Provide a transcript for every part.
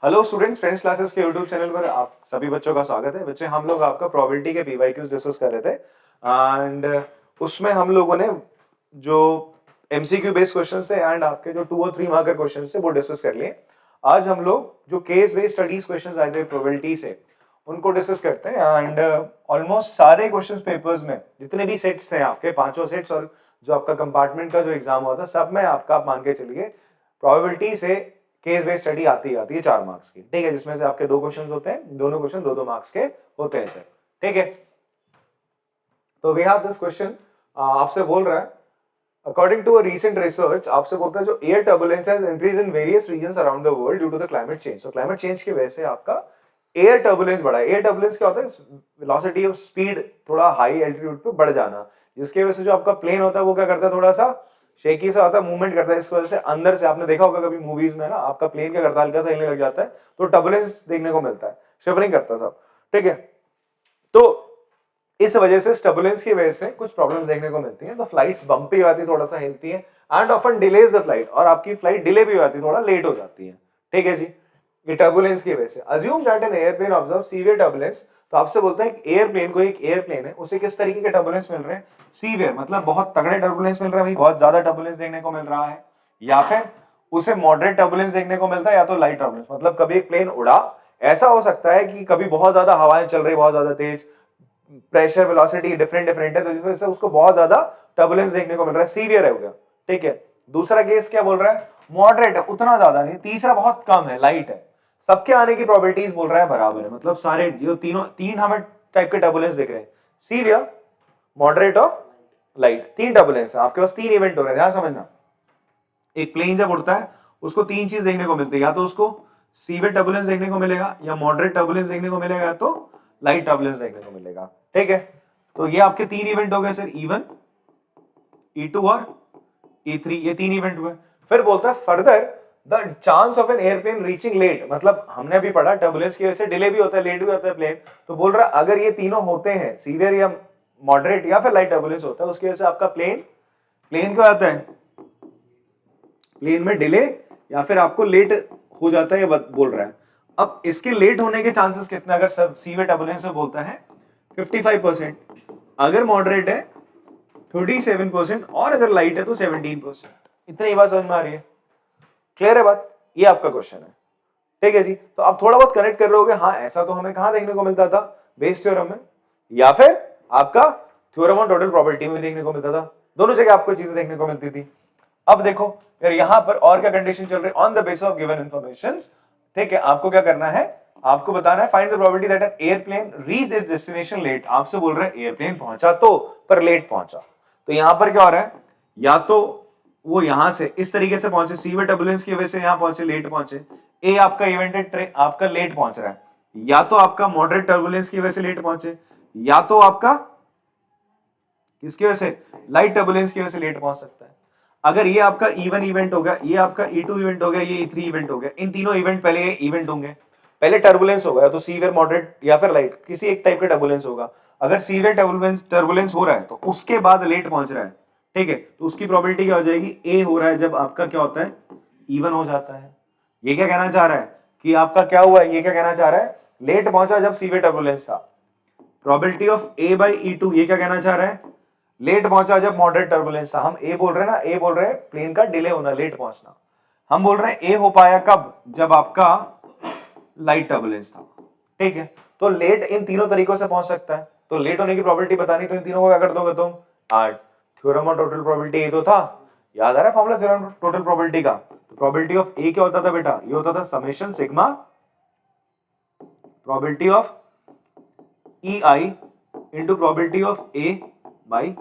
Hello students, friends classes के YouTube channel पर आप सभी बच्चों का स्वागत है। बच्चे, हम लोग आपका प्रोबेबिलिटी के पीवाईक्यूज डिस्कस कर रहे थे एंड उसमें हम लोगों ने जो एमसीक्यू बेस्ड क्वेश्चंस थे एंड आपके जो 2 और 3 मार्कर क्वेश्चंस थे वो डिस्कस कर लिए। आज हम लोग जो केस बेस्ड स्टडीज क्वेश्चंस आए थे प्रोबेबिलिटी से उनको डिस्कस करते हैं एंड ऑलमोस्ट सारे क्वेश्चंस पेपर्स में जितने भी सेट्स थे आपके पांचों सेट्स और जो आपका कंपार्टमेंट का जो एग्जाम हुआ था सब में आपका आप मान के चलिए प्रोबेबिलिटी से केस बेस्ड स्टडी आती है 4 मार्क्स की। ठीक है, जिसमें से आपके 2 क्वेश्चंस होते हैं, दोनों क्वेश्चन 2-2 मार्क्स के होते हैं सर। ठीक है, तो वी हैव दिस क्वेश्चन। आपसे बोल रहा है according to a recent research, आपसे बोलता है जो air turbulence has increase in various regions around the world due to the climate change. तो क्लाइमेट चेंज की वजह से आपका एयर टर्बुलेंस बढ़ा है। एयर टर्बुलेंस क्या होता है? वेलोसिटी ऑफ स्पीड थोड़ा हाई एल्टीट्यूड पे बढ़ जाना, जिसकी वजह से जो आपका प्लेन होता है वो क्या करता है, थोड़ा सा शेकी सा होता है, मूवमेंट करता है। इस वजह से अंदर से आपने देखा होगा कभी मूवीज में ना, आपका प्लेन क्या करता है, हल्का सा हिलने लग जाता है तो टर्बुलेंस देखने को मिलता है, शिवरिंग करता था। ठीक है, तो इस वजह से टर्बुलेंस की वजह से कुछ प्रॉब्लम्स देखने को मिलती हैं। तो फ्लाइट्स बम्पी आती है, थोड़ा सा हिलती है and often delays the flight, और आपकी फ्लाइट डिले भी आती है, थोड़ा लेट हो जाती है। ठीक है जी, ये टर्बुलेंस की वजह से। Assume that an airplane observe severe turbulence. तो आपसे बोलता है एयरप्लेन को, एक एयरप्लेन है उसे किस तरीके के टर्बुलेंस मिल रहे हैं? सीवियर मतलब बहुत तगड़े टर्बुलेंस मिल रहा है भाई, बहुत ज्यादा टर्बुलेंस देखने को मिल रहा है, या फिर उसे मॉडरेट टर्बुलेंस देखने को मिलता है, या तो लाइट टर्बुलेंस मतलब कभी एक प्लेन उड़ा, ऐसा हो सकता है कि कभी बहुत ज्यादा हवाएं चल रही, बहुत ज्यादा तेज, प्रेशर वेलोसिटी डिफरेंट डिफरेंट है, तो जिस वजह से उसको बहुत ज्यादा टर्बुलेंस देखने को मिल रहा है, सीवियर है हो गया। ठीक है, दूसरा केस क्या बोल रहा है? मॉडरेट है, उतना ज्यादा नहीं। तीसरा बहुत कम है, लाइट है। सबके आने की प्रोबेबिलिटीज बोल रहा है बराबर है, मतलब सारे जो तीन हमें टाइप के टर्बुलेंस दिख रहे हैं, सीवियर, मॉडरेट और लाइट। 3 टर्बुलेंस है आपके पास, 3 इवेंट हो रहे हैं, ध्यान समझना। एक प्लेन जब उड़ता है उसको 3 चीज देखने को मिलती है, या तो उसको सीवियर टर्बुलेंस देखने को मिलेगा, या मॉडरेट टर्बुलेंस देखने को मिलेगा, या तो लाइट टर्बुलेंस देखने को मिलेगा। ठीक है, तो ये आपके 3 इवेंट हो गए सर, E1, E2 और E3, ये 3 इवेंट हुए। फिर बोलता है further the chance of an airplane reaching late, मतलब हमने अभी पढ़ा टर्बुलेंस की वजह से डिले भी होता है, लेट भी होता है प्लेन। तो बोल रहा है अगर ये तीनों होते हैं, सीवियर या मॉडरेट या फिर लाइट टर्बुलेंस होता है, उसकी वजह से आपका प्लेन क्या आता है, प्लेन में डिले या फिर आपको लेट हो जाता है, ये बोल रहा है। अब इसके लेट होने के चांसेस कितने? अगर सब सीवियर टर्बुलेंस में बोलता है 55%, अगर मॉडरेट है 37% और अगर लाइट है तो 17%। इतनी बात समझ में आ रही है? क्लियर है बात? ये आपका क्वेश्चन है। ठीक है जी, तो आप थोड़ा बहुत कनेक्ट कर रहे होगे, हाँ ऐसा तो हमें कहां देखने को मिलता था, बेस थ्योरम में, या फिर आपका थ्योरम ऑन टोटल प्रोबेबिलिटी में देखने को मिलता था। दोनों जगह आपको चीजें देखने को मिलती थी। अब देखो यार, यहां पर और क्या कंडीशन चल रही है? On the basis of given information. ठीक है, आपको क्या करना है, आपको बताना है find the probability that an airplane reach its destination late. आपसे बोल रहा है एयरप्लेन पहुंचा तो, पर लेट पहुंचा। तो यहां पर क्या हो रहा है, या तो वो यहां से इस तरीके से पहुंचे, सीवियर टर्बुलेंस की वजह से यहां पहुंचे, लेट पहुंचे, ए आपका इवेंटेड ट्रेन आपका लेट पहुंच रहा है, या तो आपका मॉडरेट टर्बुलेंस की वजह से लेट पहुंचे, या तो आपका किसकी वजह से, लाइट टर्बुलेंस की वजह से लेट पहुंच सकता है। अगर ये आपका E1 इवेंट होगा, ये आपका E2 इवेंट हो गया, ये E3 इवेंट हो गया, इन तीनों इवेंट पहले ये इवेंट होंगे, पहले टर्बुलेंस होगा, तो सीवियर, मॉडरेट या फिर लाइट, किसी एक टाइप का टर्बुलेंस होगा। अगर सीवियर टर्बुलेंस हो रहा है तो उसके बाद लेट पहुंच रहा है, ठीक है, तो उसकी प्रोबेबिलिटी क्या हो जाएगी, ए हो रहा है जब आपका क्या होता है, E1 हो जाता है। ये क्या कहना चाह रहा है कि आपका क्या हुआ, ये क्या कहना चाह रहा है, लेट पहुंचा जब सीवियर टर्बुलेंस था। Probability of A by E2, ये क्या कहना चाह रहा है, लेट पहुंचा जब मॉडरेट टर्बुलेंस था। हम ए बोल रहे हैं ना, ए बोल रहे हैं प्लेन का डिले होना, लेट पहुंचना। हम बोल रहे हैं ए हो पाया कब, जब आपका लाइट टर्बुलेंस था। ठीक है, तो लेट इन तीनों तरीकों से पहुंच सकता है। तो लेट होने की प्रोबेबिलिटी बतानी, तो इन तीनों को क्या कर दोगे तुम, 8। थ्योरम ऑफ टोटल प्रोबेबिलिटी ये तो था, याद आ रहा है फॉर्मूला थ्योरम टोटल प्रोबेबिलिटी का? तो प्रोबेबिलिटी ऑफ ए क्या होता था बेटा, ये होता था summation sigma probability of E I into probability of A by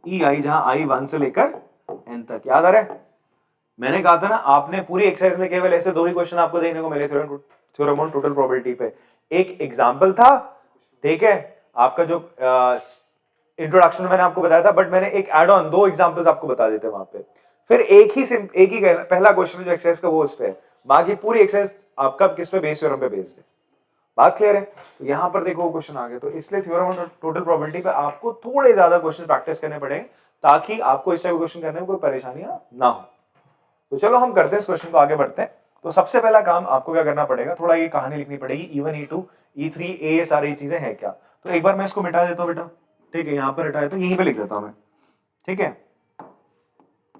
E I, जहां आई 1 से लेकर n तक। याद आ रहा है? मैंने कहा था ना, आपने पूरी एक्सरसाइज में केवल ऐसे 2 ही क्वेश्चन आपको देखने को मिले थ्योरम ऑन टोटल प्रोबेबिलिटी पे। एक एग्जांपल था, ठीक है, आपका जो इंट्रोडक्शन में मैंने आपको बताया था, बट मैंने एक एड ऑन 2 एग्जांपल्स आपको बता देते वहां पे। फिर एक ही पहला क्वेश्चन जो एक्सरसाइज का वो उस पे, बाकी पूरी एक्सरसाइज आपका किस पे बेस्ड, थ्योरम पे बेस्ड है। बात क्लियर है? तो यहां पर देखो क्वेश्चन आ गया, तो इसलिए थ्योरम ऑन टोटल प्रोबेबिलिटी पे आपको थोड़े ज्यादा क्वेश्चन प्रैक्टिस करने पड़े, ताकि आपको इस टाइप क्वेश्चन करने में कोई परेशानियां ना हो। तो चलो हम करते हैं इस क्वेश्चन को, आगे बढ़ते हैं तो सबसे पहला काम आपको क्या करना पड़ेगा, थोड़ा ये कहानी लिखनी पड़ेगी, E1 E2 E3 ये सारी चीजें हैं क्या। तो एक बार मैं इसको मिटा देता हूँ बेटा, ठीक है, यहाँ पर हटाया तो यहीं पे लिख देता हूँ मैं, ठीक है।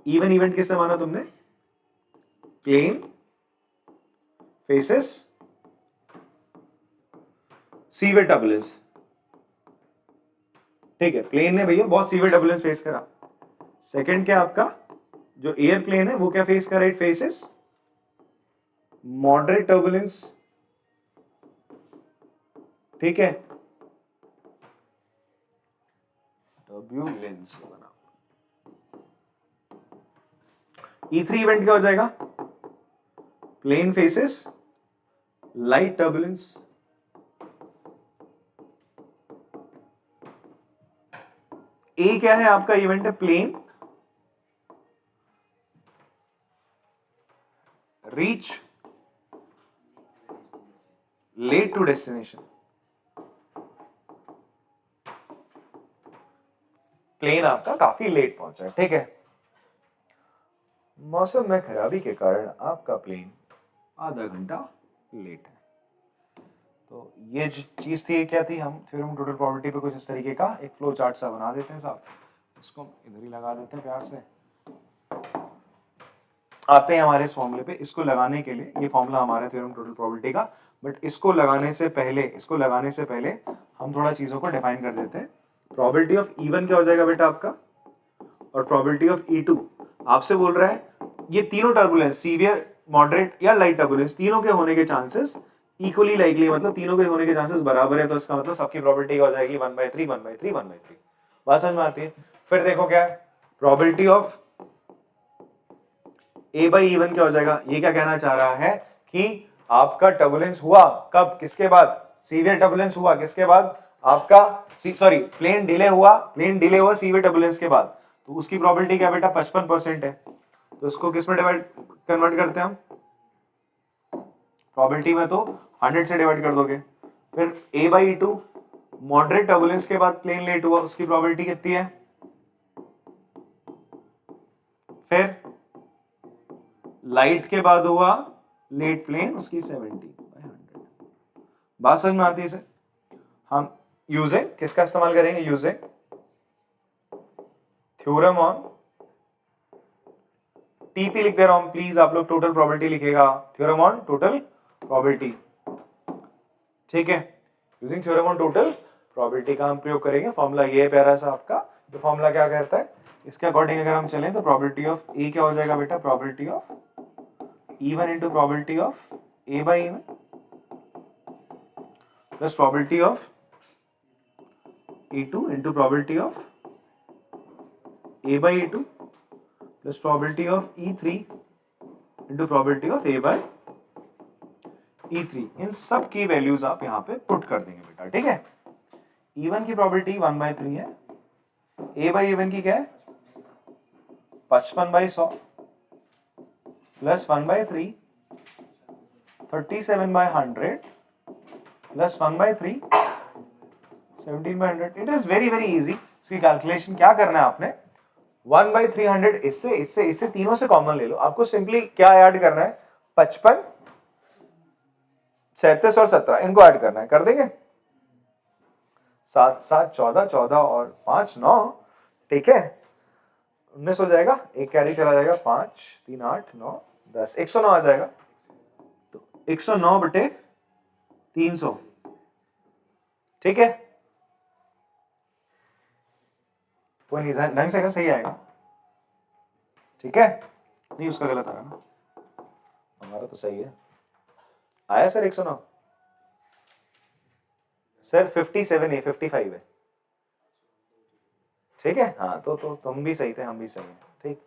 इवन इवेंट किससे माना तुमने, प्लेन फेसेस सीवियर टर्बुलेंस, ठीक है, प्लेन ने भैया बहुत सीवियर टर्बुलेंस फेस करा। सेकंड क्या आपका जो एयर प्लेन है वो क्या फेस करा, इट फेसेस मॉडरेट टर्बुलेंस, ठीक है, टर्बुलेंस बना। E3 इवेंट क्या हो जाएगा, plane faces light turbulence, A क्या है आपका इवेंट है, plane reach late to destination, plane आपका काफी लेट पहुंचा है, ठीक है। मौसम में खराबी के कारण आपका प्लेन आधा घंटा लेट है। तो ये चीज थी, क्या थी, हम थ्योरम टोटल प्रोबेबिलिटी पे कुछ इस तरीके का एक फ्लो चार्ट सा बना देते हैं साहब, इसको इधर ही लगा देते हैं प्यार से। आते हैं हमारे इस फॉर्मूले पे, इसको लगाने के लिए, ये फॉर्मूला हमारा थ्योरम टोटल प्रोबेबिलिटी का, बट इसको लगाने से पहले हम थोड़ा चीजों को डिफाइन कर देते हैं। प्रोबेबिलिटी ऑफ E1 क्या हो जाएगा बेटा आपका, और प्रोबेबिलिटी ऑफ E2 आपसे बोल रहा है ये तीनों टर्बुलेंस सीवियर मॉडरेट या लाइट टर्बुलेंस तीनों के होने के चांसेस इक्वली लाइकली, मतलब तीनों के होने के चांसेस बराबर है, तो इसका मतलब सबकी प्रोबेबिलिटी हो जाएगी 1/3 1/3 1/3। बात समझ में आती है। फिर देखो क्या है प्रोबेबिलिटी ऑफ A/E1 क्या हो जाएगा, ये क्या कहना चाह रहा है कि आपका टर्बुलेंस हुआ कब, किसके बाद, सीवियर टर्बुलेंस हुआ किसके बाद आपका, सॉरी प्लेन डिले हुआ सीवियर टर्बुलेंस के बाद, तो उसकी प्रोबेबिलिटी क्या बेटा 55% है। तो इसको किस में कन्वर्ट करते हैं हम, प्रोबेबिलिटी में तो 100 से डिवाइड कर दोगे। फिर A/E2 मॉडरेट टर्बुलेंस के बाद प्लेन लेट हुआ, उसकी प्रोबेबिलिटी कितनी है, फिर लाइट के बाद हुआ लेट प्लेन, उसकी 70/100। बात समझ में आती है इसे। हम यूजिंग किसका इस्तेमाल करेंगे, यूजिंग थ्योरम ऑन टीपी लिख दे रहा हूं, प्लीज आप लोग टोटल प्रोबेबिलिटी लिखेगा, थ्योरम ऑन टोटल प्रोबेबिलिटी, ठीक है। Using theorem on total probability का हम प्रयोग करेंगे। फॉर्मूला ये है प्यारा सा आपका, जो फॉर्मूला क्या कहता है, इसके अकॉर्डिंग अगर हम चलें तो प्रोबेबिलिटी ऑफ ए क्या हो जाएगा बेटा, probability of E1 into probability of A/E1 plus probability of E2 into probability of A/E2 plus probability of E3 into probability of A/E3। इन सब की वैल्यूज आप यहाँ पे पुट कर देंगे बेटा, ठीक है। E1 की प्रोबेबिलिटी 1/3 है, A/E1 की क्या है 55/100 plus 1/3 37/100 plus 1/3 17/100। It is very very easy. इसकी कैलकुलेशन क्या करना है आपने, 1/300 इससे तीनों से कॉमन ले लो, आपको सिंपली क्या ऐड करना है, 55 37 और 17 इनको ऐड करना है, कर देंगे 7 7 14 14 और 5 9, ठीक है 19 हो जाएगा, एक कैरी चला जाएगा, 5 3 8 9 10 109 आ जाएगा। तो 109/300, ठीक है, कोई नहीं ढंग से सही आएगा, ठीक है, नहीं उसका गलत आया ना, हमारा तो सही है, आया सर 109 सर 57 है 55 है, ठीक है, हाँ तो तुम भी सही थे हम भी सही हैं, ठीक,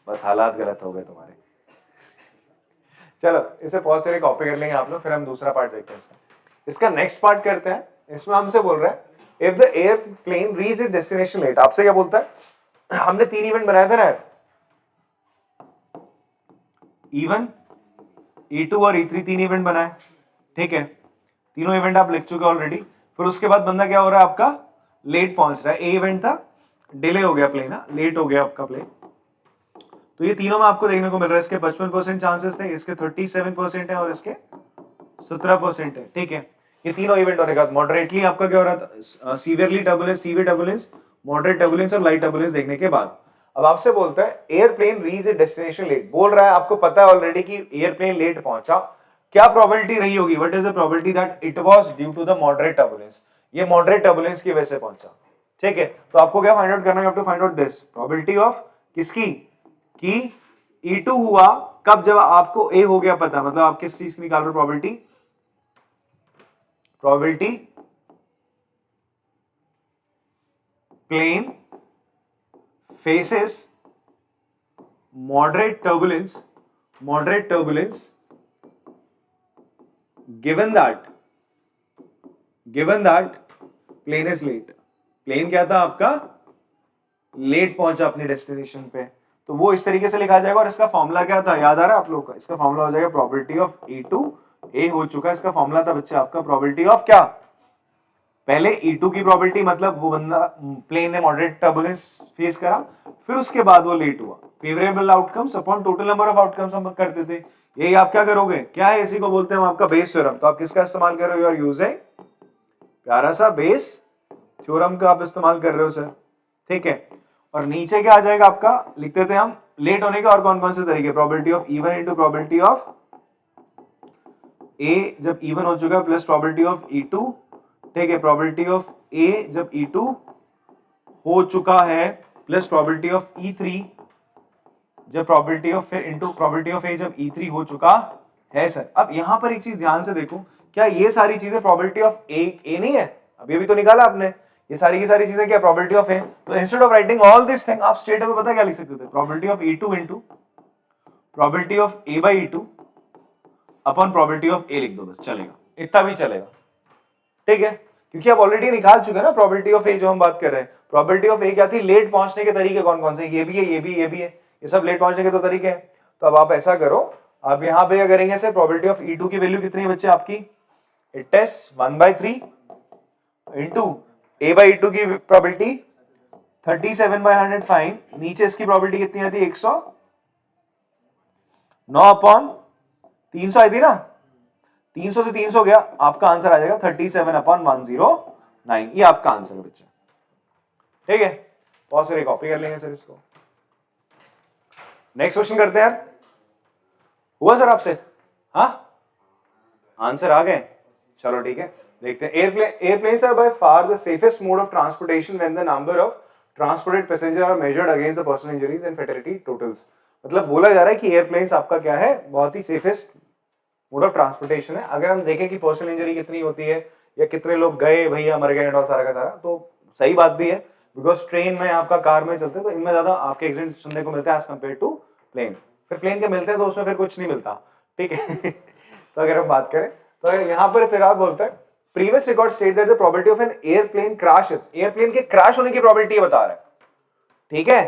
बस हालात गलत हो गए तुम्हारे। चलो इसे पॉज करके कॉपी कर लेंगे आप लोग, फिर हम दूसरा पार्ट देखते हैं इसका नेक्स्ट पार्ट करते हैं। इसमें हमसे बोल रहा है if the airplane reach its destination late, आपसे क्या बोलता है, हमने 3 इवेंट बनाए थे ना, E1 E2 और E3 3 इवेंट बनाए, ठीक है, तीनों इवेंट आप लिख चुके ऑलरेडी। फिर उसके बाद बंदा क्या हो रहा है आपका लेट पहुंच रहा है, ए इवेंट था डिले हो गया प्लेन, लेट हो गया आपका प्लेन, तो ये तीनों में आपको देखने को मिल रहा है, इसके 55% चांसेस थे, इसके 37% है और इसके 17% है। ठीक है, ये तीनों इवेंट होने के बाद मॉडरेटली आपका क्या हो रहा था, severely turbulence, severe turbulence, moderate turbulence और लाइट टर्बुलेंस देखने के बाद अब आपसे बोलता है airplane reach a destination late. बोल रहा है आपको पता है ऑलरेडी कि एयरप्लेन लेट पहुंचा, क्या प्रोबेबिलिटी रही होगी, what is the probability that it was due to the moderate turbulence, ये मॉडरेट टर्बुलेंस की वजह से पहुंचा। ठीक है, तो आपको क्या फाइंड आउट करना है, you have to find out this probability of किसकी, कि E2 हुआ कब, जब आपको A हो गया पता, मतलब आप किस चीज की निकाल रहे हो probability, probability plane faces moderate turbulence given that plane is late, plane क्या था आपका, लेट पहुंचा अपनी डेस्टिनेशन पे, तो वो इस तरीके से लिखा जाएगा। और इसका फॉर्मूला क्या था, याद आ रहा है आप लोग का, इसका फॉर्मूला हो जाएगा प्रोबेबिलिटी ऑफ E2, A हो चुका है, इसका फॉर्मूला था बच्चे आपका प्रोबेबिलिटी ऑफ क्या, पहले E2 की प्रोबेबिलिटी, मतलब वो बंदा प्लेन ने मॉडरेट टर्बुलेंस फेस करा, फिर उसके बाद वो लेट हुआ, favourable outcomes upon total number of outcomes हम करते थे। यही आप क्या करोगे, क्या है, इसी को बोलते हैं हम आपका बेस थ्योरम। तो आप किसका इस्तेमाल कर रहे हो, यू आर यूजिंग प्यारा सा बेस थ्योरम का आप इस्तेमाल कर रहे हो सर। ठीक है, और नीचे क्या आ जाएगा आपका, लिखते थे हम लेट होने के और कौन कौन से तरीके, probability of E1 into probability of A जब E1 हो चुका है प्लस प्रोबेबिलिटी ऑफ E2, ठीक है, प्रोबेबिलिटी ऑफ A जब E2 हो चुका है प्लस प्रोबेबिलिटी ऑफ E3 जब प्रोबेबिलिटी ऑफ, फिर इनटू प्रोबेबिलिटी ऑफ A जब E3 हो चुका है सर। अब यहां पर एक चीज ध्यान से देखो, क्या ये सारी चीजें प्रोबेबिलिटी ऑफ A नहीं है, अभी अभी तो निकाला आपने, ये सारी की सारी चीजें क्या प्रोबेबिलिटी ऑफ A, तो instead of writing all this thing आप स्ट्रेट अवे पता क्या लिख सकते थे, probability of E2 into probability of A by E2 upon probability of A लिख दो, बस चलेगा, इतना भी चलेगा। ठीक है, क्योंकि आप ऑलरेडी निकाल चुके हैं ना प्रोबेबिलिटी ऑफ A, जो हम बात कर रहे हैं प्रोबेबिलिटी ऑफ A क्या थी, लेट पहुंचने के तरीके कौन कौन से, ये भी है, ये भी, ये भी है, ये सब लेट पहुंचने के तो तरीके हैं। तो अब आप ऐसा करो, आप यहां पे क्या करेंगे सर, प्रोबेबिलिटी ऑफ E2 की वैल्यू कितनी है बच्चे आपकी, it is 1/3 into A by E2 की प्रोबेबिलिटी 37/100 फाइन, नीचे इसकी प्रोबेबिलिटी कितनी आती है, 109 अपॉन 300 आई थी ना, 300 से 300 गया, आपका आंसर आ जाएगा 37/109, ये आपका आंसर है बच्चे। ठीक है, बहुत सारी कॉपी कर लेंगे सर इसको। नेक्स्ट क्वेश्चन करते हैं यार, हुआ सर आपसे, हाँ आंसर आ गए, चलो ठीक है देखते हैं। Airplanes are by far the safest mode of transportation when the number of transported passenger are measured against the personal injuries and fatality totals. मतलब बोला जा रहा है कि एयरप्लेन्स आपका क्या है, बहुत ही सेफेस्ट मोड ऑफ ट्रांसपोर्टेशन है। अगर हम देखें कि पर्सनल इंजरी कितनी होती है या कितने लोग गए भैया मर गए और सारा का सारा, तो सही बात भी है, बिकॉज ट्रेन में आपका कार में चलते हैं तो इनमें ज्यादा आपके एक्सीडेंट सुनने को मिलता है एज कम्पेयर टू प्लेन। फिर प्लेन के मिलते हैं तो उसमें फिर कुछ नहीं मिलता। ठीक है तो अगर हम बात करें तो यहाँ पर फिर आप बोलते हैं previous record state that the probability of an airplane crash, airplane के क्रैश होने की प्रोबेबिलिटी बता रहा है। ठीक है,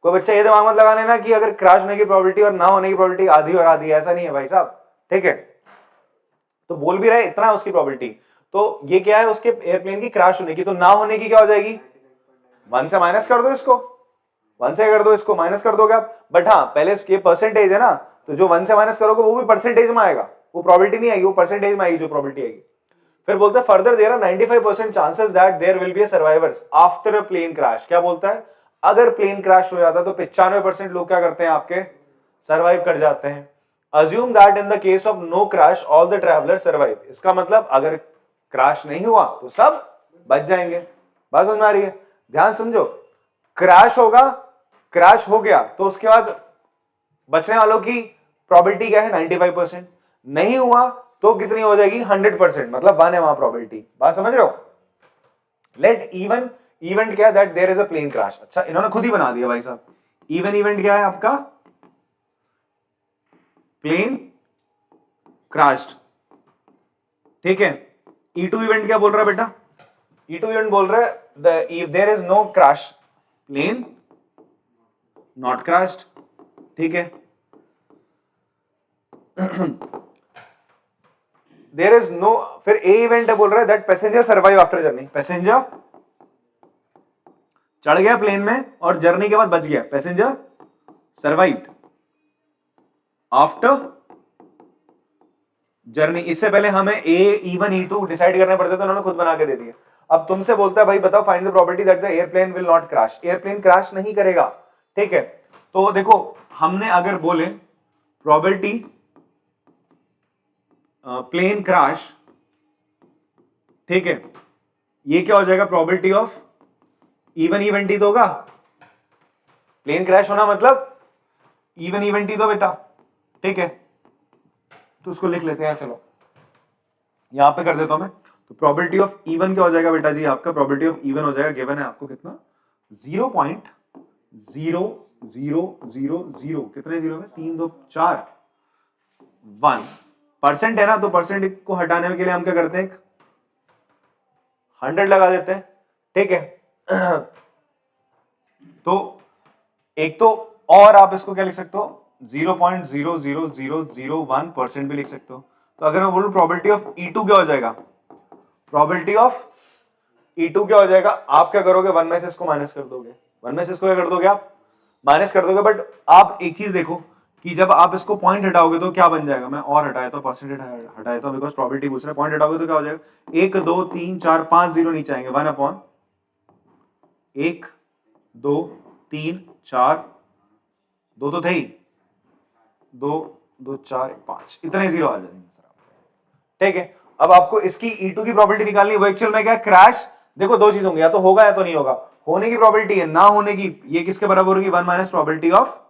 कोई बच्चा ये दिमाग मत लगा लेना कि अगर क्रैश होने की प्रोबेबिलिटी और ना होने की प्रोबेबिलिटी आधी और आधी, ऐसा नहीं है भाई साहब। ठीक है, तो बोल भी रहे इतना है उसकी प्रोबेबिलिटी, तो ये क्या है उसके एयरप्लेन की क्रैश होने की, तो ना होने की क्या हो जाएगी, 1 से माइनस कर दो इसको, 1 से कर दो इसको, माइनस कर दोगे आप। बट हाँ पहले इसके परसेंटेज है ना, तो जो 1 से माइनस करोगे वो भी परसेंटेज में आएगा, वो प्रोबेबिलिटी नहीं आएगी, वो परसेंटेज में आएगी जो प्रोबेबिलिटी आएगी। फिर बोलते हैं further there are 95% chances that there will be a survivors after a plane crash. क्या बोलता है, अगर प्लेन क्रैश हो जाता है तो 95% लोग क्या करते हैं आपके, सर्वाइव कर जाते हैं। Assume that in the case of no crash all the travelers survive। इसका मतलब अगर क्रैश नहीं हुआ तो सब बच जाएंगे। बात समझ में आ रही है, ध्यान समझो, क्रैश होगा, क्रैश हो गया तो उसके बाद बचने वालों की प्रोबेबिलिटी क्या है 95%, नहीं हुआ तो कितनी हो जाएगी 100%, मतलब 1 है वहां प्रोबेबिलिटी। बात समझ रहे हो। लेट इवन इवेंट क्या है, that there is a plane crash. अच्छा इन्होंने खुद ही बना दिया भाई साहब, इवन इवेंट क्या है आपका, प्लेन क्रैश्ड। ठीक है, E2 इवेंट क्या बोल रहा है बेटा, E2 इवेंट बोल रहा है if there is no crash plane not crashed। ठीक है there is no, फिर A इवेंट है बोल रहा है that passenger survive after journey। Passenger चढ़ गया प्लेन में और जर्नी के बाद बच गया, पैसेंजर सर्वाइव्ड आफ्टर जर्नी। इससे पहले हमें ए, E1, E2 डिसाइड करने पड़ते थे, उन्होंने खुद बना के दे दिए। अब तुमसे बोलता है भाई बताओ find the probability that the airplane will not crash. Airplane crash नहीं करेगा, ठीक है। तो देखो हमने अगर बोले प्रोबेबिलिटी प्लेन क्रैश, ठीक है, ये क्या हो जाएगा, प्रोबेबिलिटी ऑफ इवन इवेंट ही तो होगा। प्लेन क्रैश होना मतलब इवन इवेंट ही तो बेटा, ठीक है। तो उसको लिख लेते हैं, चलो यहां पे कर देता हूं मैं। तो प्रोबेबिलिटी ऑफ इवन क्या हो जाएगा बेटा जी, आपका प्रोबेबिलिटी ऑफ इवन हो जाएगा, गिवन है आपको कितना, 0.0000, कितने जीरो में, 3 2 4 1% है ना, तो परसेंट को हटाने के लिए हम क्या करते हैं, 100 लगा देते हैं, ठीक है। तो एक तो और आप इसको क्या लिख सकते हो, 0.00001% भी लिख सकते हो। तो अगर मैं बोलूं प्रोबेबिलिटी ऑफ E2 क्या हो जाएगा, प्रोबेबिलिटी ऑफ E2 क्या हो जाएगा, आप क्या करोगे, 1 में से इसको माइनस कर दोगे, 1 में से इसको क्या कर दोगे, आप माइनस कर दोगे। बट आप एक चीज देखो कि जब आप इसको पॉइंट हटाओगे तो क्या बन जाएगा, मैं और हटाया तो परसेंटेज हटाया तो, बिकॉज प्रोबेबिलिटी पूछ रहा है, पॉइंट हटाओगे तो क्या हो जाएगा, 1 2 3 4 5 जीरो नीचे आएंगे, 1 अपॉन 1 2 3 4 2 तो थे ही, 2 2 4 5, इतने जीरो आ जाएंगे सर, ठीक है। अब आपको इसकी E2 की प्रोबेबिलिटी निकालनी है, वो एक्चुअल में क्या, क्रैश। देखो दो चीज होंगी, या तो होगा या तो नहीं होगा। होने की प्रोबेबिलिटी है, ना होने की ये किसके बराबर होगी, 1 माइनस प्रोबेबिलिटी ऑफ